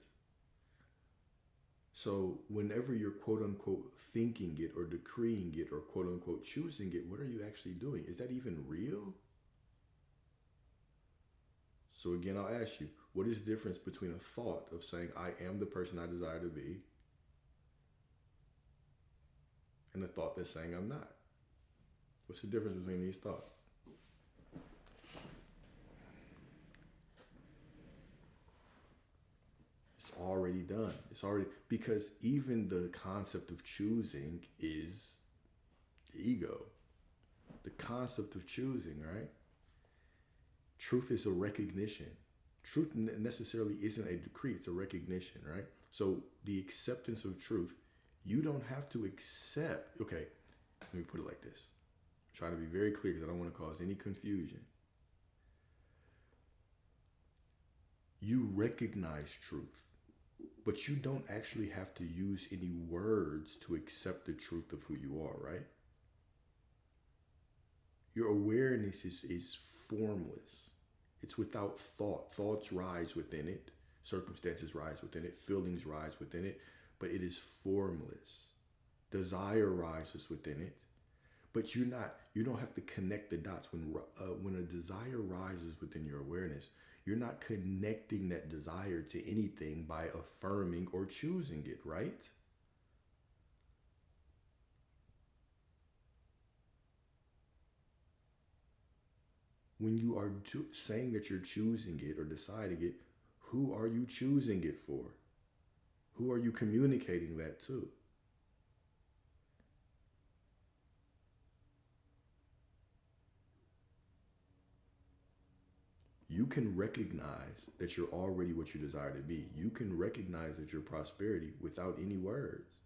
So whenever you're quote unquote thinking it or decreeing it or quote unquote choosing it, what are you actually doing? Is that even real? So again, I'll ask you, what is the difference between a thought of saying I am the person I desire to be and a thought that's saying I'm not? What's the difference between these thoughts? It's already done. Because even the concept of choosing is the ego. The concept of choosing, right? Truth is a recognition. Truth necessarily isn't a decree, it's a recognition, right? So the acceptance of truth, you don't have to accept. Okay, let me put it like this. I'm trying to be very clear because I don't want to cause any confusion. You recognize truth, but you don't actually have to use any words to accept the truth of who you are, right? Your awareness is formless. It's without thought. Thoughts rise within it. Circumstances rise within it. Feelings rise within it. But it is formless. Desire rises within it. But you don't have to connect the dots. When a desire rises within your awareness, you're not connecting that desire to anything by affirming or choosing it, right? When you are saying that you're choosing it or deciding it, who are you choosing it for? Who are you communicating that to? You can recognize that you're already what you desire to be. You can recognize that you're prosperity without any words.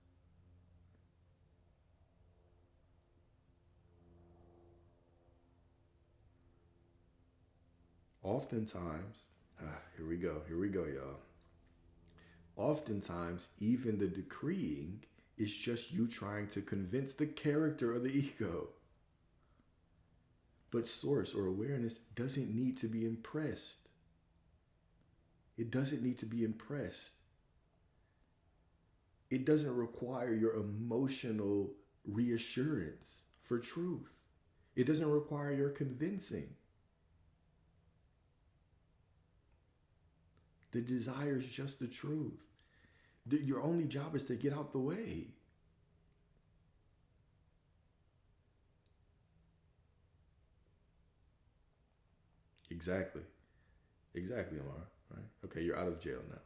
Oftentimes, here we go, y'all. Oftentimes, even the decreeing is just you trying to convince the character of the ego. But source or awareness doesn't need to be impressed. It doesn't need to be impressed. It doesn't require your emotional reassurance for truth. It doesn't require your convincing. The desire is just the truth. Your only job is to get out the way. Exactly, Amar. Right? Okay, you're out of jail now.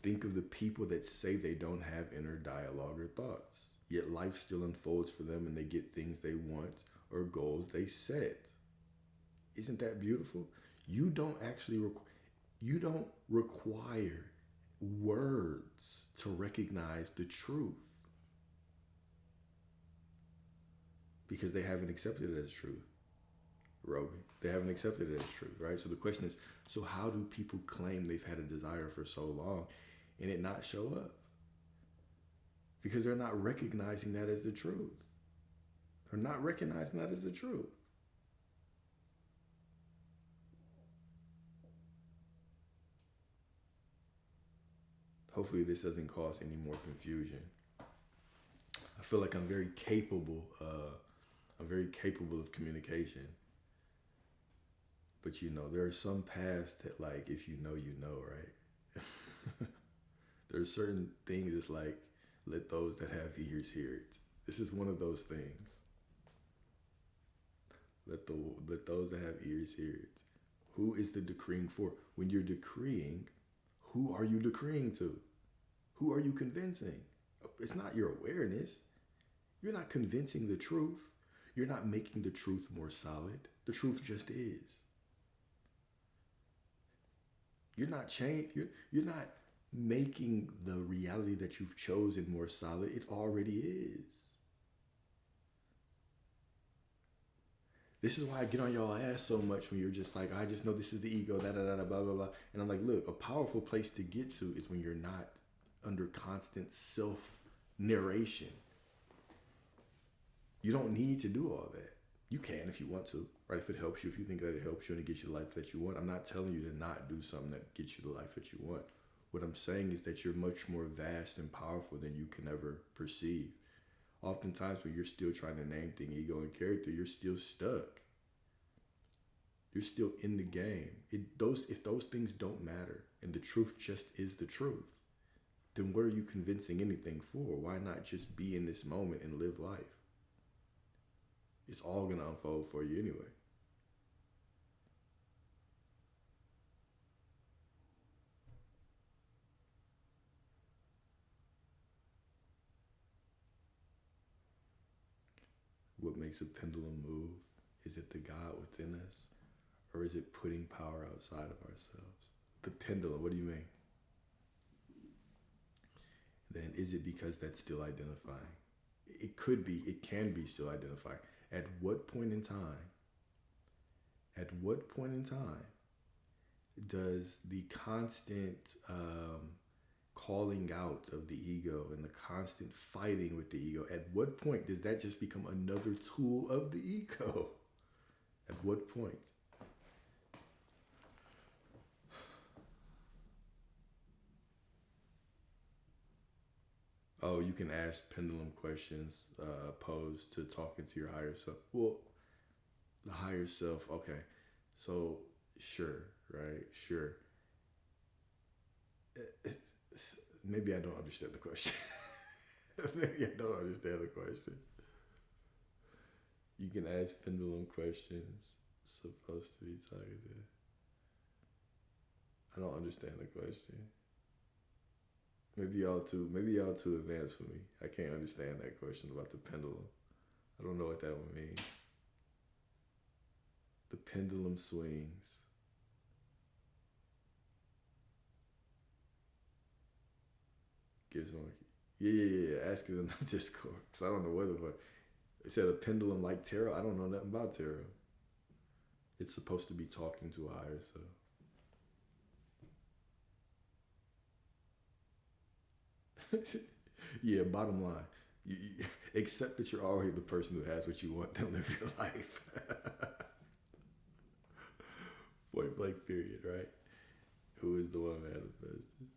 Think of the people that say they don't have inner dialogue or thoughts. yet life still unfolds for them and they get things they want or goals they set. Isn't that beautiful? You don't actually you don't require words to recognize the truth because they haven't accepted it as truth. Roby, they haven't accepted it as truth, right? So the question is, so how do people claim they've had a desire for so long and it not show up? Because they're not recognizing that as the truth. They're not recognizing that as the truth. Hopefully this doesn't cause any more confusion. I feel like I'm very capable. I'm very capable of communication. But there are some paths that, like, if you know, right? There are certain things it's like, let those that have ears hear it. This is one of those things. Let those that have ears hear it. Who is the decreeing for? When you're decreeing, who are you decreeing to? Who are you convincing? It's not your awareness. You're not convincing the truth. You're not making the truth more solid. The truth just is. You're not you're not making the reality that you've chosen more solid. It already is. This is why I get on y'all ass so much when you're just like, I just know this is the ego, da da da da, blah blah blah. And I'm like, look, a powerful place to get to is when you're not under constant self narration. You don't need to do all that. You can if you want to, right? If it helps you, if you think that it helps you and it gets you the life that you want. I'm not telling you to not do something that gets you the life that you want. What I'm saying is that you're much more vast and powerful than you can ever perceive. Oftentimes when you're still trying to name thing, ego, and character, you're still stuck. You're still in the game. If those things don't matter and the truth just is the truth, then what are you convincing anything for? Why not just be in this moment and live life? It's all going to unfold for you anyway. What makes a pendulum move? Is it the God within us? Or is it putting power outside of ourselves? The pendulum, what do you mean? Then is it because that's still identifying? It could be, it can be still identifying. At what point in time does the constant calling out of the ego and the constant fighting with the ego, at what point does that just become another tool of the ego? At what point? Oh, you can ask pendulum questions opposed to talking to your higher self. Well, the higher self, okay. So, sure, right? Sure. Maybe I don't understand the question. Maybe I don't understand the question. You can ask pendulum questions supposed to be talking to. I don't understand the question. Maybe y'all too advanced for me. I can't understand that question about the pendulum. I don't know what that one means. The pendulum swings. Gives more. Yeah. Ask it in the Discord. Because I don't know what it was. It said a pendulum like tarot. I don't know nothing about tarot. It's supposed to be talking to a higher self. Yeah, bottom line, you accept that you're already the person who has what you want, then live your life. Point blank period, right? Who is the one manifested?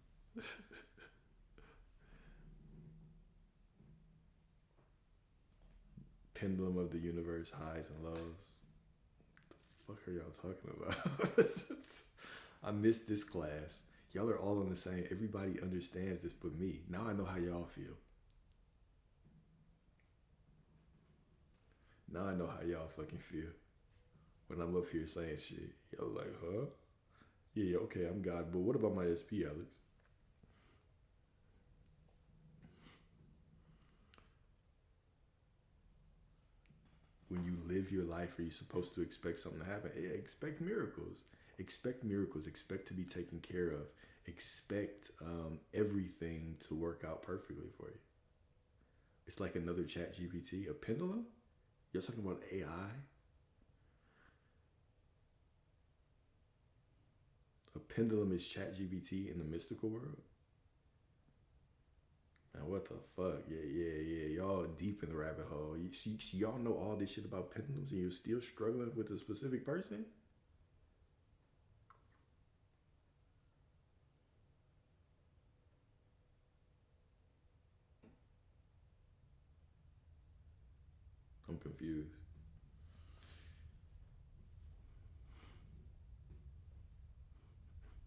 Pendulum of the universe, highs and lows. What the fuck are y'all talking about? I missed this class. Y'all are all on the same. Everybody understands this but me. Now I know how y'all feel. Now I know how y'all fucking feel. When I'm up here saying shit. Y'all like, huh? Yeah, okay, I'm God. But what about my SP, Alex? when you live your life, are you supposed to expect something to happen? Yeah, expect miracles. Expect miracles. Expect to be taken care of. Expect everything to work out perfectly for you. It's like another Chat GPT, a pendulum. You're talking about AI. A pendulum is Chat GPT in the mystical world. Man, what the fuck? Yeah. Y'all deep in the rabbit hole. Y'all know all this shit about pendulums and you're still struggling with a specific person? I'm confused.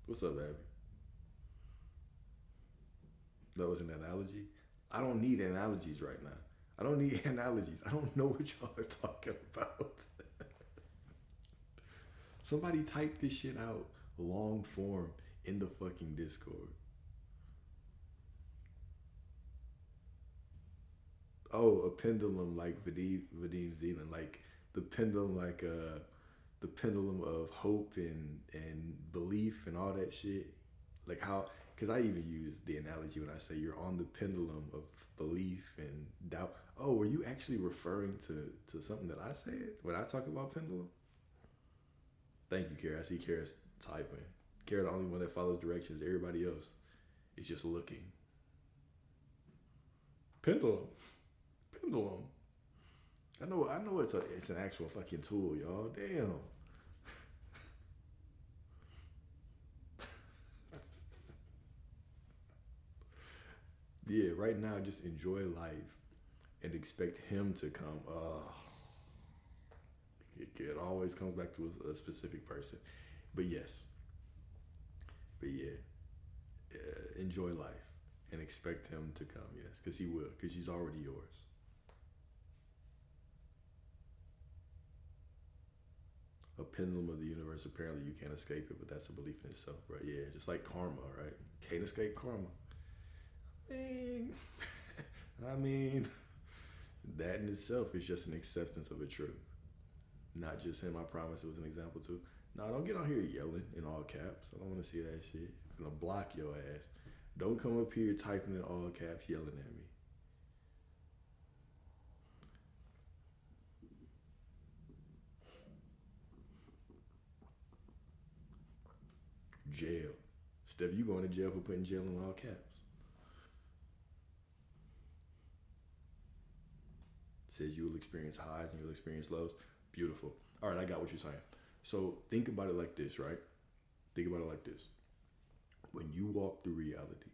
What's up, Abby? That was an analogy? I don't need analogies right now. I don't need analogies. I don't know what y'all are talking about. Somebody type this shit out long form in the fucking Discord. Oh, a pendulum like Vadim Zealand, like the pendulum, like the pendulum of hope and belief and all that shit. Like how, because I even use the analogy when I say you're on the pendulum of belief and doubt. Oh, were you actually referring to something that I said when I talk about pendulum? Thank you, Kara. I see Kara's typing. Kara, the only one that follows directions. Everybody else is just looking. Pendulum. Pendulum. I know it's an actual fucking tool, y'all. Damn. Yeah, right now just enjoy life and expect him to come. It always comes back to a specific person. But yes, but yeah, enjoy life and expect him to come. Yes, because he will. Because he's already yours. A pendulum of the universe. Apparently, you can't escape it, but that's a belief in itself, right? Yeah, just like karma, right? Can't escape karma. I mean, I mean, that in itself is just an acceptance of a truth. Not just him. I promise it was an example too. No, don't get on here yelling in all caps. I don't want to see that shit. I'm gonna block your ass. Don't come up here typing in all caps, yelling at me. Jail. Steph, you going to jail for putting jail in all caps. Says you will experience highs and you'll experience lows. Beautiful. All right, I got what you're saying. So think about it like this, right? Think about it like this. When you walk through reality,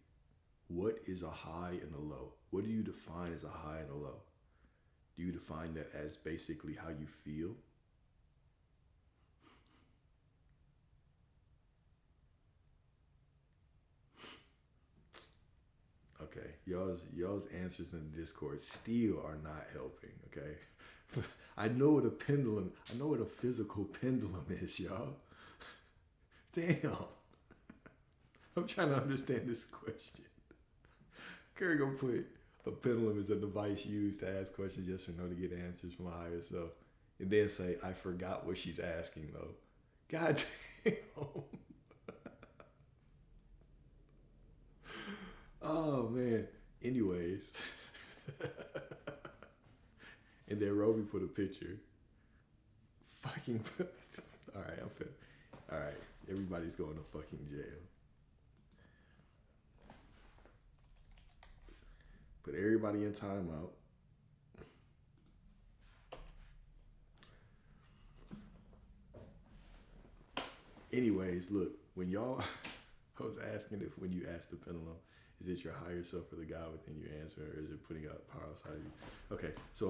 what is a high and a low? What do you define as a high and a low? Do you define that as basically how you feel? Okay, y'all's answers in the Discord still are not helping. Okay, I know what a pendulum. I know what a physical pendulum is, y'all. Damn, I'm trying to understand this question. Curry gonna put a pendulum is a device used to ask questions yes or no to get answers from a higher self, and then say I forgot what she's asking though. God damn. Oh man. Anyways, and then Roby put a picture. Fucking. All right, I'm fit. All right, everybody's going to fucking jail. Put everybody in timeout. Anyways, look, when y'all, I was asking if when you asked the pendulum, is it your higher self or the God within you answer, or is it putting out power outside of you? Okay, so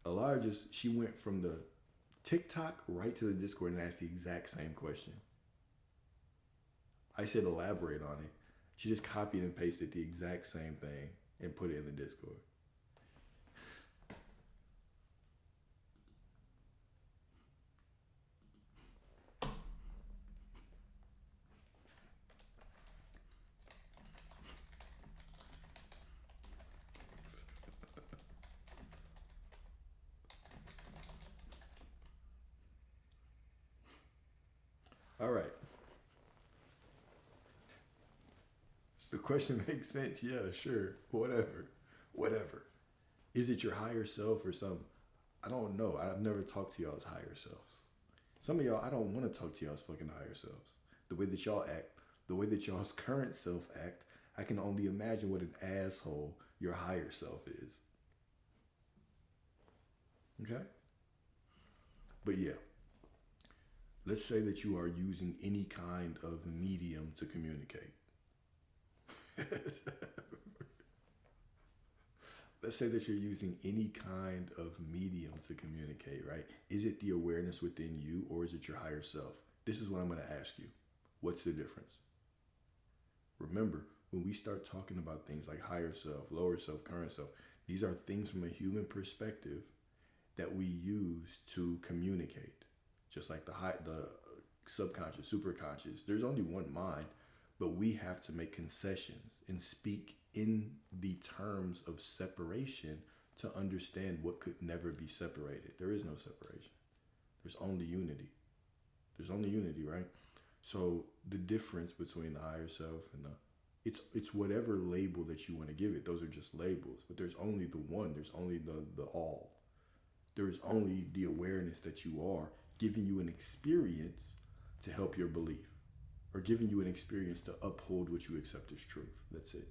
Alara just, she went from the TikTok right to the Discord and asked the exact same question. I said elaborate on it. She just copied and pasted the exact same thing and put it in the Discord. All right. The question makes sense. Yeah, sure. Whatever. Whatever. Is it your higher self or some? I don't know. I've never talked to y'all's higher selves. Some of y'all, I don't want to talk to y'all's fucking higher selves. The way that y'all act, the way that y'all's current self act, I can only imagine what an asshole your higher self is. Okay? But yeah, let's say that you are using any kind of medium to communicate. Let's say that you're using any kind of medium to communicate, right? Is it the awareness within you or is it your higher self? This is what I'm going to ask you. What's the difference? Remember, when we start talking about things like higher self, lower self, current self, these are things from a human perspective that we use to communicate. Just like the subconscious, superconscious. There's only one mind, but we have to make concessions and speak in the terms of separation to understand what could never be separated. There is no separation. There's only unity. There's only unity, right? So the difference between the higher self and it's whatever label that you want to give it. Those are just labels, but there's only the one. There's only the all. There is only the awareness that you are, giving you an experience to help your belief, or giving you an experience to uphold what you accept as truth. That's it.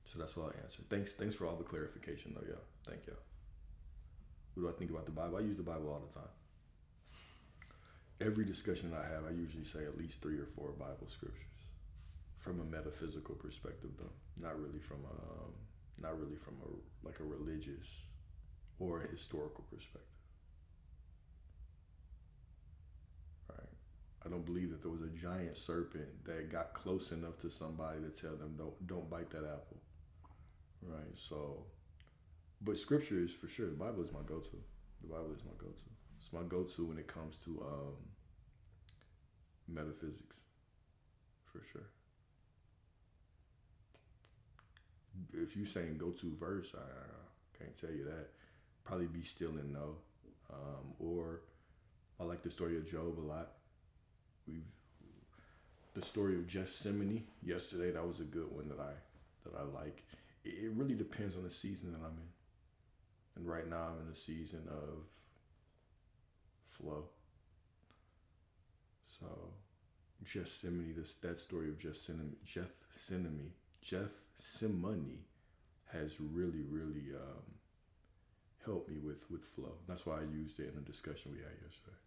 So that's all I answered. Thanks for all the clarification, though, y'all. Thank y'all. What do I think about the Bible? I use the Bible all the time. Every discussion I have, I usually say at least 3 or 4 Bible scriptures, from a metaphysical perspective, though. Not really from a religious or a historical perspective. Right? I don't believe that there was a giant serpent that got close enough to somebody to tell them don't bite that apple. Right? So, but scripture is for sure. The Bible is my go-to. The Bible is my go-to. It's my go-to when it comes to metaphysics, for sure. If you saying go-to verse, I can't tell you that. Probably be still and know. Or I like the story of Job a lot. The story of Gethsemane yesterday. That was a good one that I like. It really depends on the season that I'm in. And right now I'm in a season of flow. So Gethsemane, that story of Gethsemane has really, really helped me with flow. That's why I used it in the discussion we had yesterday.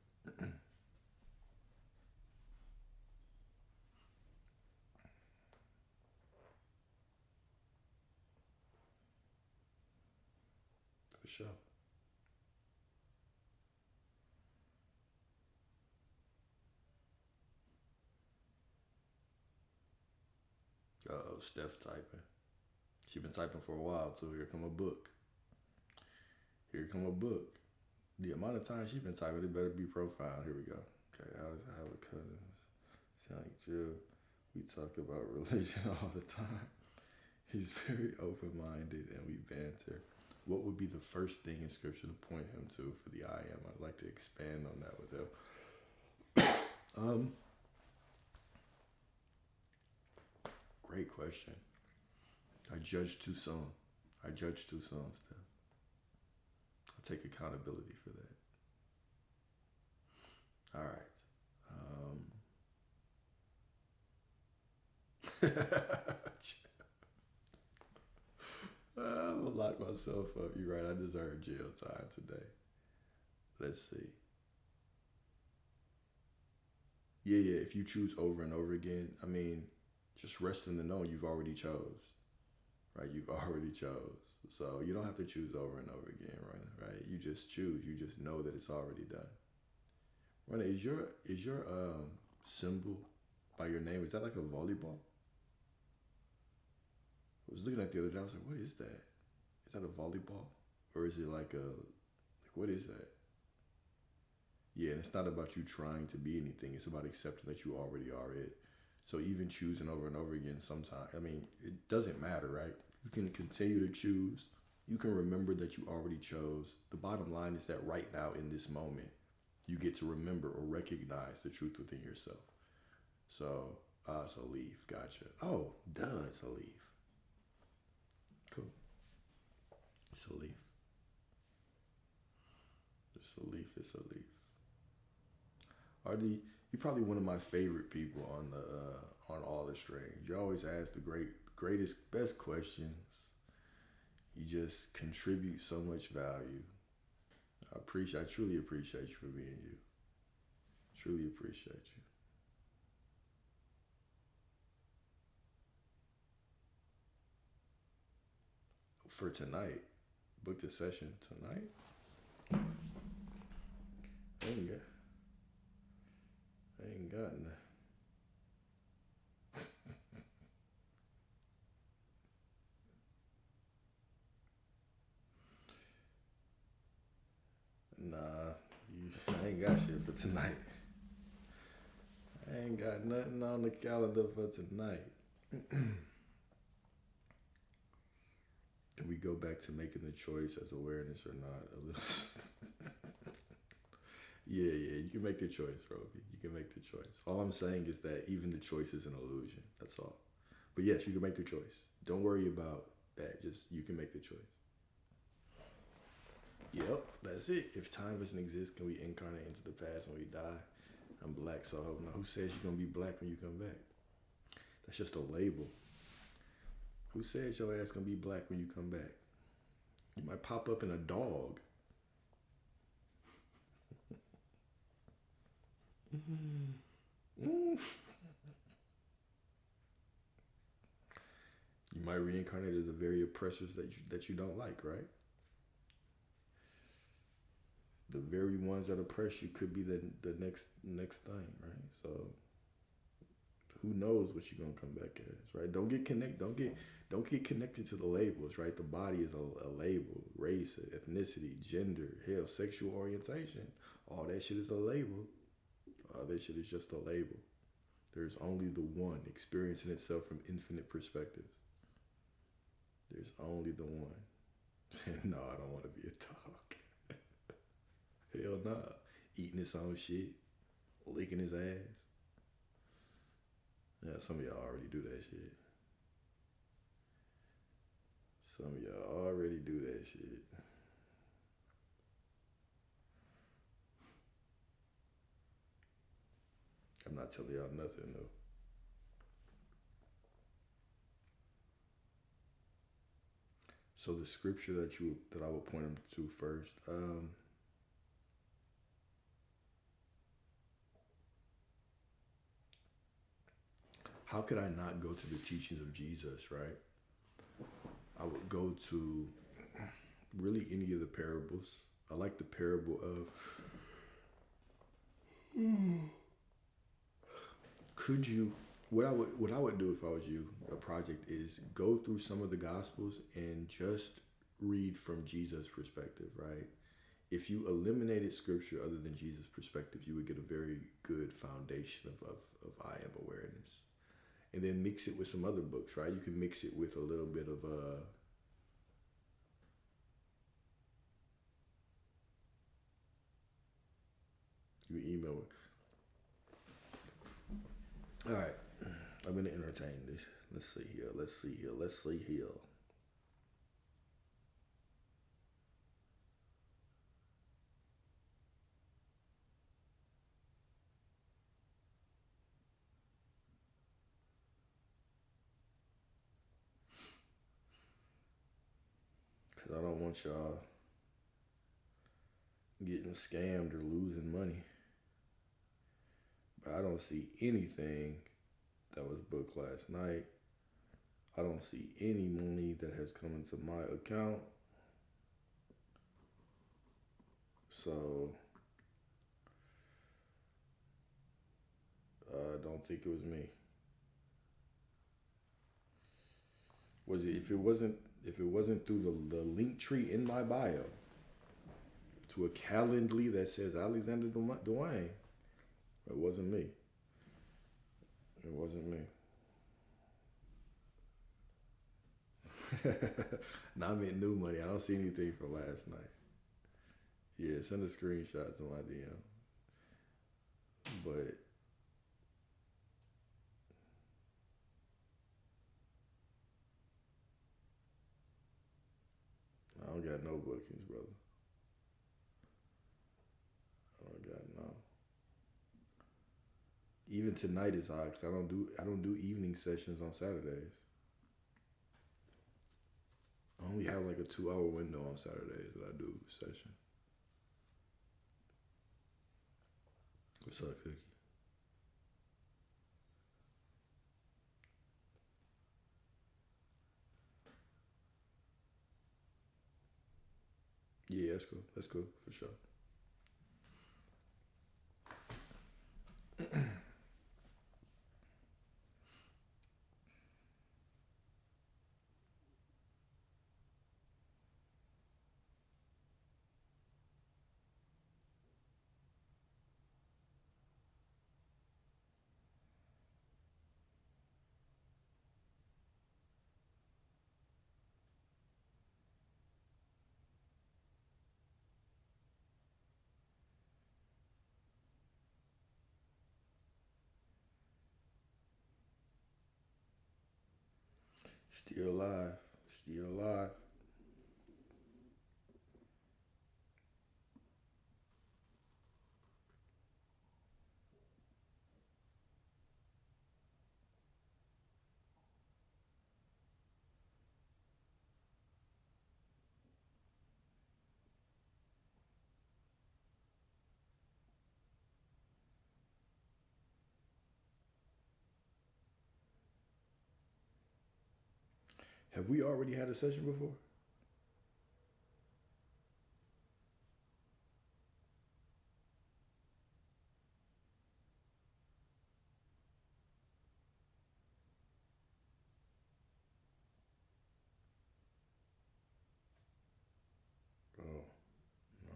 For sure. Uh-oh, Steph typing. She been typing for a while too. Here come a book. Here come a book. The amount of time she been typing, it better be profound. Here we go. Okay, I have a cousins. Sound like Jill. We talk about religion all the time. He's very open-minded and we banter. What would be the first thing in scripture to point him to for the I am? I'd like to expand on that with him. Great question. I judge too soon. Steph. I'll take accountability for that. All right. I'm gonna lock myself up. You're right. I deserve jail time today. Let's see. Yeah. If you choose over and over again, I mean, just rest in the knowing you've already chose. Right? You've already chose. So you don't have to choose over and over again, right? You just choose. You just know that it's already done. Rona, is your symbol by your name, is that like a volleyball? I was looking at the other day, I was like, what is that? Is that a volleyball? Or is it like what is that? Yeah, and it's not about you trying to be anything. It's about accepting that you already are it. So even choosing over and over again sometimes, I mean, it doesn't matter, right? You can continue to choose. You can remember that you already chose. The bottom line is that right now in this moment, You get to remember or recognize the truth within yourself. So, so leave. Gotcha. Oh, duh, it's a leave. Cool. It's a leaf. It's a leaf. It's a leaf. RD, you're probably one of my favorite people on All the Strange. You always ask the greatest, best questions. You just contribute so much value. I truly appreciate you for being you. Truly appreciate you. For tonight, book the session tonight. I ain't got nothing. Nah, I ain't got shit for tonight. I ain't got nothing on the calendar for tonight. We go back to making the choice as awareness or not. A little. Yeah, you can make the choice, Roby. You can make the choice. All I'm saying is that even the choice is an illusion. That's all. But yes, you can make the choice. Don't worry about that. Just you can make the choice. Yep, that's it. If time doesn't exist, can we incarnate into the past when we die? I'm black, so I hope not. Who says you're gonna be black when you come back? That's just a label. Who says your ass gonna be black when you come back? You might pop up in a dog. You might reincarnate as the very oppressors that you don't like, right? The very ones that oppress you could be the next thing, right? So who knows what you're gonna come back as, right? Don't get connected to the labels, right? The body is a label, race, ethnicity, gender, hell, sexual orientation. All that shit is a label. All that shit is just a label. There's only the one experiencing itself from infinite perspectives. There's only the one. No, I don't want to be a dog. Hell nah. Eating his own shit. Licking his ass. Yeah, some of y'all already do that shit. Some of y'all already do that shit. I'm not telling y'all nothing though. So the scripture that I would point them to first, how could I not go to the teachings of Jesus, right? I would go to really any of the parables. I like the parable of could you what I would do if I was you, a project is go through some of the gospels and just read from Jesus' perspective, right? If you eliminated scripture other than Jesus' perspective, you would get a very good foundation of I am awareness. And then mix it with some other books, right? You can mix it with a little bit of you email it. All right, I'm gonna entertain this. Let's see here. Cause I don't want y'all getting scammed or losing money. But I don't see anything that was booked last night. I don't see any money that has come into my account. So I don't think it was me. Was it if it wasn't through the link tree in my bio to a Calendly that says Alexander Dwayne, it wasn't me. It wasn't me. Now I meant new money. I don't see anything from last night. Yeah, send a screenshot to my DM. but I don't got no bookings, brother. I don't got no. Even tonight is odd because I don't do evening sessions on Saturdays. I only have like a 2 hour window on Saturdays that I do session. What's up, Cookie? Yeah, that's cool. That's cool for sure. Still alive. Still alive. Have we already had a session before? Oh, no.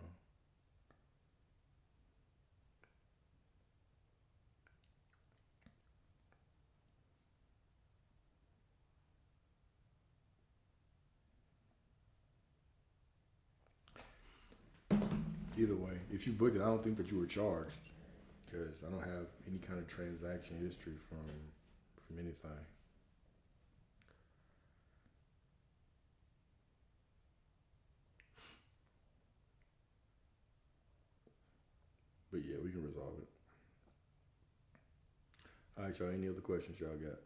Either way, if you booked it, I don't think that you were charged because I don't have any kind of transaction history from anything. But yeah, we can resolve it. All right, y'all. Any other questions y'all got?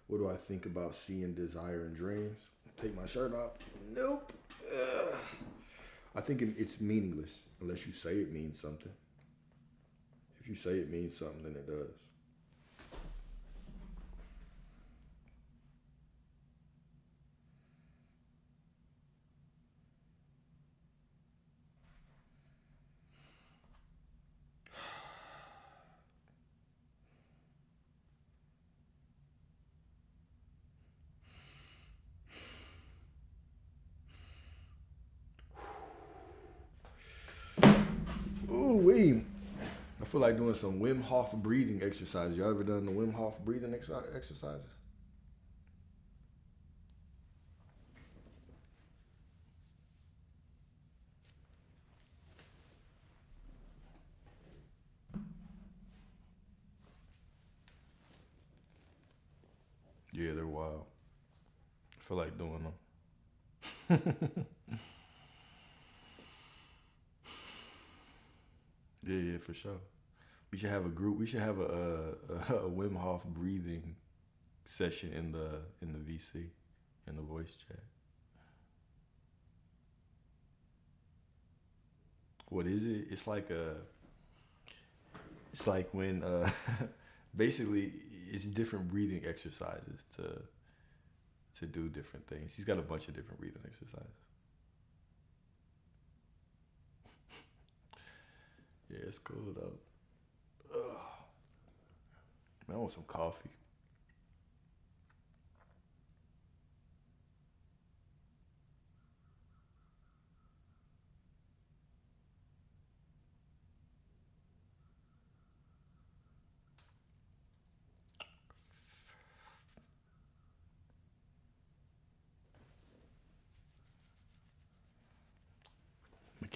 What do I think about seeing desire and dreams? Take my shirt off. Nope. Ugh. I think it's meaningless unless you say it means something. If you say it means something, then it does. Ooh wee. I feel like doing some Wim Hof breathing exercises. Y'all ever done the Wim Hof breathing exercises? Yeah, they're wild. I feel like doing them. Yeah, yeah, for sure. We should have a group. We should have a Wim Hof breathing session in the VC in the voice chat. What is it? It's like when basically it's different breathing exercises to do different things. He's got a bunch of different breathing exercises. Yeah, it's cool though. Ugh. Man, I want some coffee.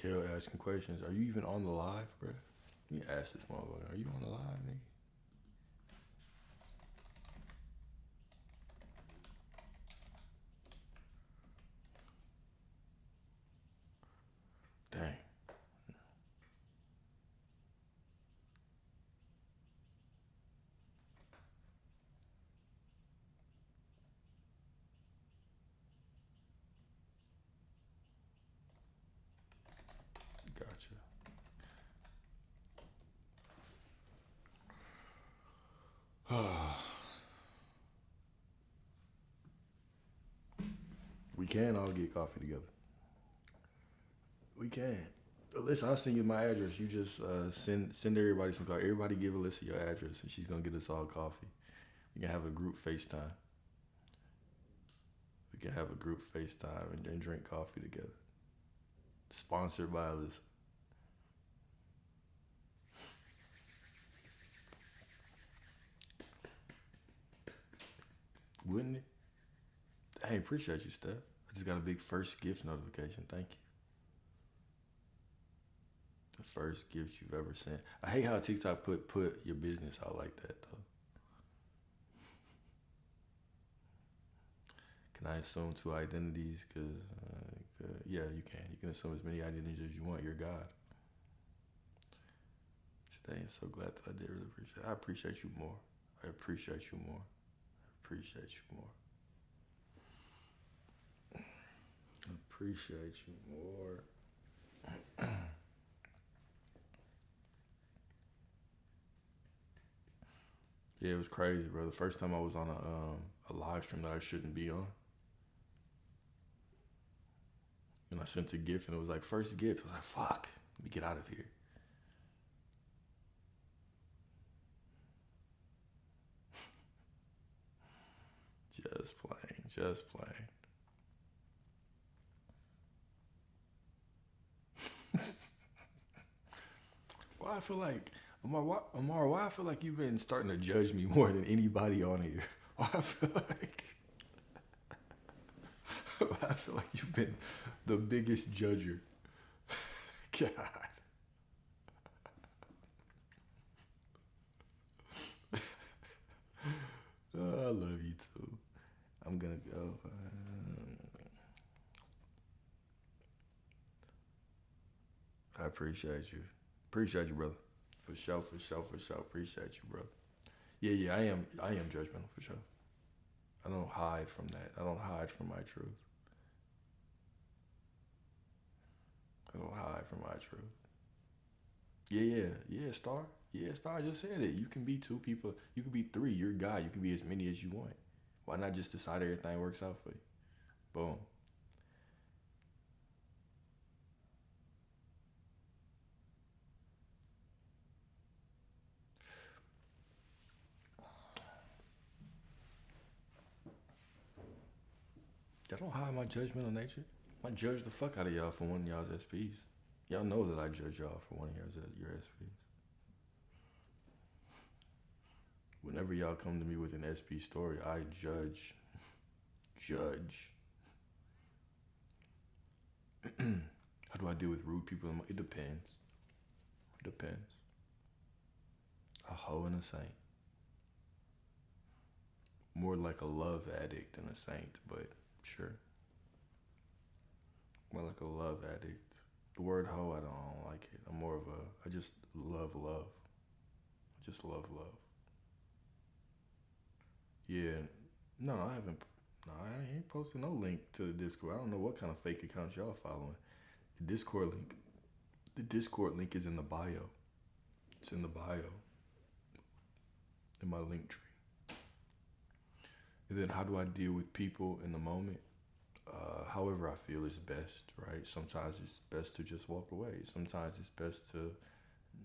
Kale asking questions. Are you even on the live, bro? You ask this motherfucker. Are you on the live, nigga? Dang. Gotcha. We can all get coffee together. We can. Listen, I'll send you my address. You just send everybody some coffee. Everybody give Alyssa your address, and she's gonna get us all coffee. We can have a group FaceTime. We can have a group FaceTime and drink coffee together. Sponsored by Alyssa. Wouldn't it? Hey, appreciate you, Steph. I just got a big first gift notification. Thank you. The first gift you've ever sent. I hate how TikTok put your business out like that though. Can I assume two identities? Cause yeah, you can. You can assume as many identities as you want. You're God. Today, I'm so glad that I did really appreciate it. I appreciate you more. I appreciate you more. I appreciate you more. I appreciate you more. Yeah, it was crazy, bro. The first time I was on a live stream that I shouldn't be on, and I sent a gift, and it was like first gift. I was like, "Fuck, let me get out of here." Just playing, just playing. Why I feel like Amar, why I feel like you've been starting to judge me more than anybody on here. Why I feel like why I feel like you've been the biggest judger. God. I love you too. I'm gonna go. I appreciate you. Appreciate you, brother. For sure, for sure, for sure. Appreciate you, brother. Yeah, yeah, I am judgmental for sure. I don't hide from that. I don't hide from my truth. I don't hide from my truth. Yeah, yeah, yeah, Star. Yeah, Star just said it. You can be two people. You can be three. You're God. You can be as many as you want. Why not just decide everything works out for you? Boom. I don't hide my judgmental nature. I judge the fuck out of y'all for one of y'all's SPs. Y'all know that I judge y'all for one of your SPs. Whenever y'all come to me with an SP story, I judge. How do I deal with rude people? It depends. It depends. A hoe and a saint. More like a love addict than a saint, but sure. More like a love addict. The word hoe, I don't like it. I'm more of a, I just love love. I just love love. Yeah. No, I haven't. No, I ain't posted no link to the Discord. I don't know what kind of fake accounts y'all following. The Discord link. The Discord link is in the bio. It's in the bio. In my link tree. And then how do I deal with people in the moment? However I feel is best, right? Sometimes it's best to just walk away. Sometimes it's best to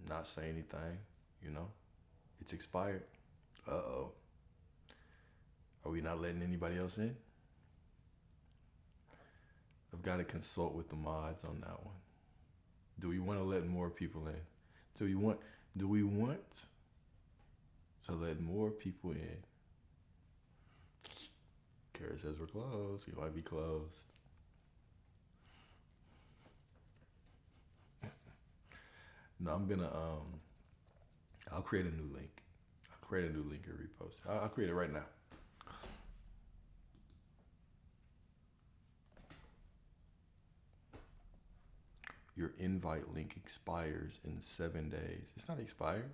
not say anything, you know? It's expired. Uh-oh. Are we not letting anybody else in? I've got to consult with the mods on that one. Do we want to let more people in? Do we want to let more people in? Kara says we're closed. We might be closed. No, I'm gonna I'll create a new link. I'll create a new link and repost it. I'll create it right now. Your invite link expires in 7 days. It's not expired.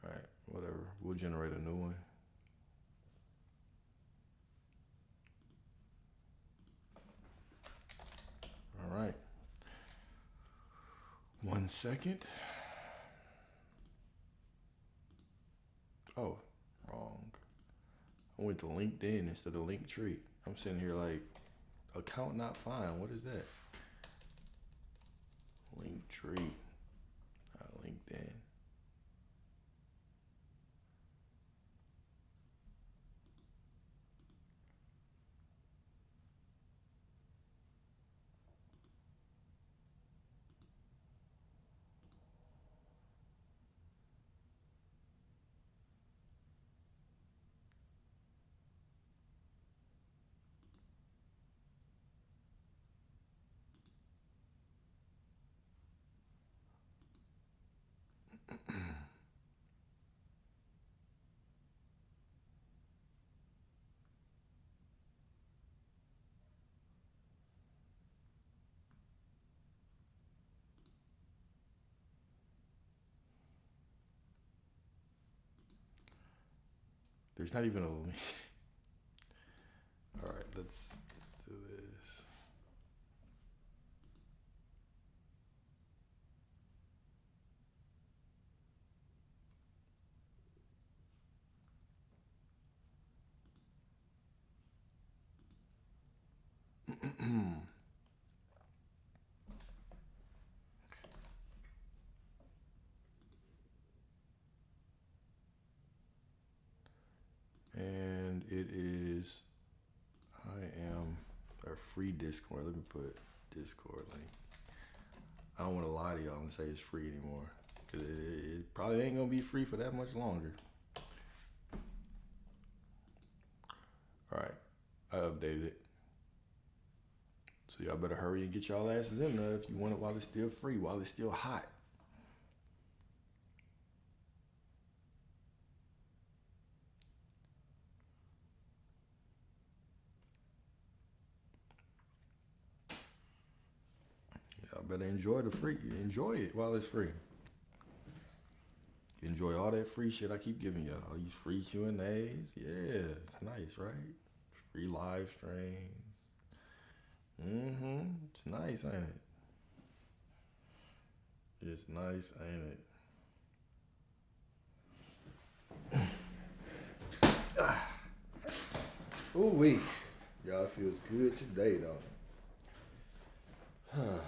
All right, whatever. We'll generate a new one. All right. 1 second. Oh, wrong. I went to LinkedIn instead of Linktree. I'm sitting here like, account not found. What is that? Linktree, not LinkedIn. There's not even a link. All right, let's do this. And it is, I am a free Discord. Let me put Discord link. I don't want to lie to y'all and say it's free anymore. Cause it probably ain't gonna be free for that much longer. All right, I updated it. So y'all better hurry and get y'all asses in there if you want it while it's still free, while it's still hot. Y'all better enjoy the free. Enjoy it while it's free. Enjoy all that free shit I keep giving y'all. All these free Q&As. Yeah, it's nice, right? Free live streams. It's nice, ain't it? It's nice, ain't it? Ooh wee. Y'all feels good today, don't it?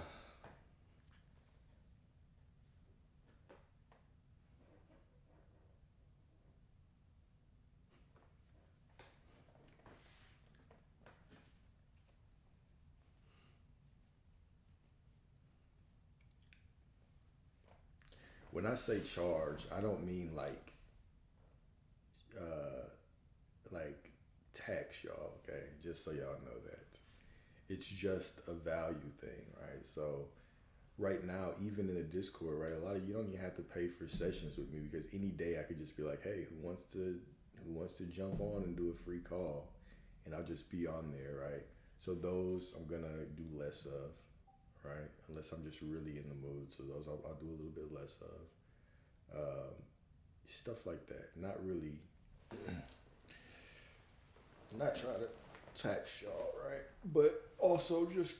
When I say charge, I don't mean uh, like tax y'all, okay? Just so y'all know that. It's just a value thing, right? So right now, even in the Discord, right, a lot of you don't even have to pay for sessions with me because any day I could just be like, hey, who wants to jump on and do a free call, and I'll just be on there, right? So those I'm gonna do less of, right? Unless I'm just really in the mood. So those I'll do a little bit less of. Stuff like that. Not really. Not trying to tax y'all, right? But also just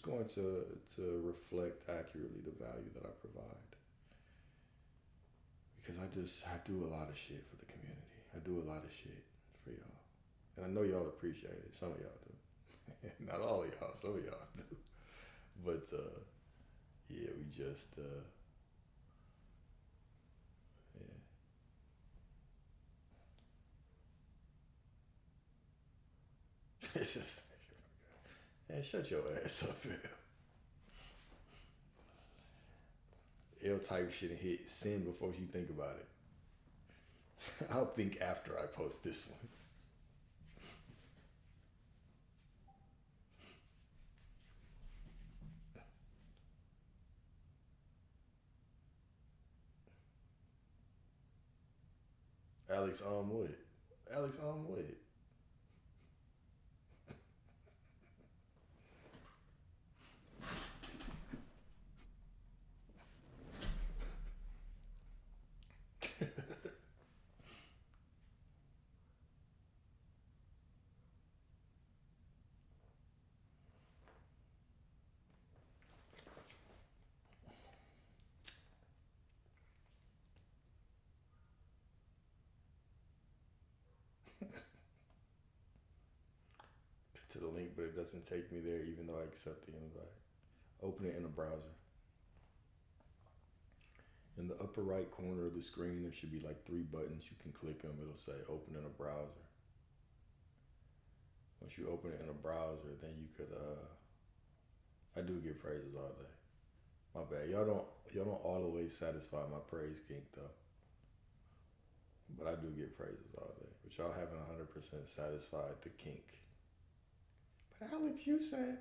going to reflect accurately the value that I provide. Because I do a lot of shit for the community. I do a lot of shit for y'all. And I know y'all appreciate it. Some of y'all do. Not all of y'all, some of y'all do. But yeah, we just yeah. It's just man, shut your ass up, man. L type shit and hit send before you think about it. I'll think after I post this one. Alex Wood. Alex Wood. To the link, but it doesn't take me there even though I accept the invite. Open it in a browser. In the upper right corner of the screen, there should be like three buttons. You can click them. It'll say open in a browser. Once you open it in a browser, then you could. I do get praises all day. My bad. Y'all don't always satisfy my praise kink though. But I do get praises all day. But y'all haven't 100% satisfied the kink. But Alex, you said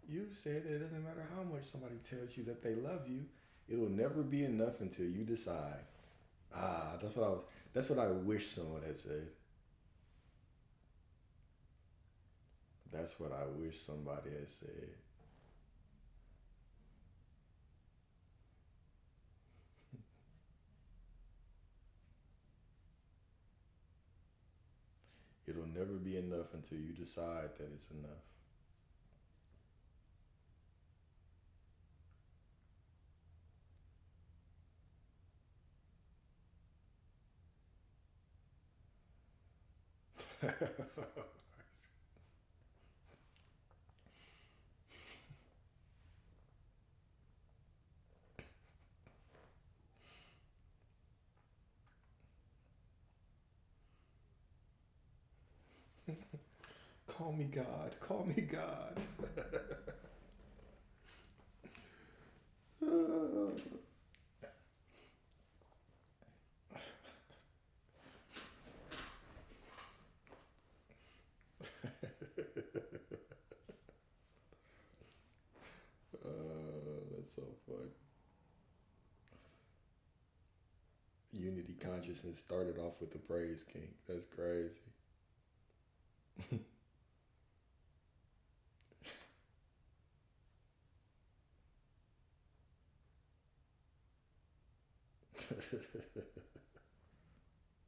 it doesn't matter how much somebody tells you that they love you, it'll never be enough until you decide. That's what I wish someone had said. That's what I wish somebody had said. It'll never be enough until you decide that it's enough. Call me God. Call me God. That's so funny. Unity consciousness started off with the praise king. That's crazy.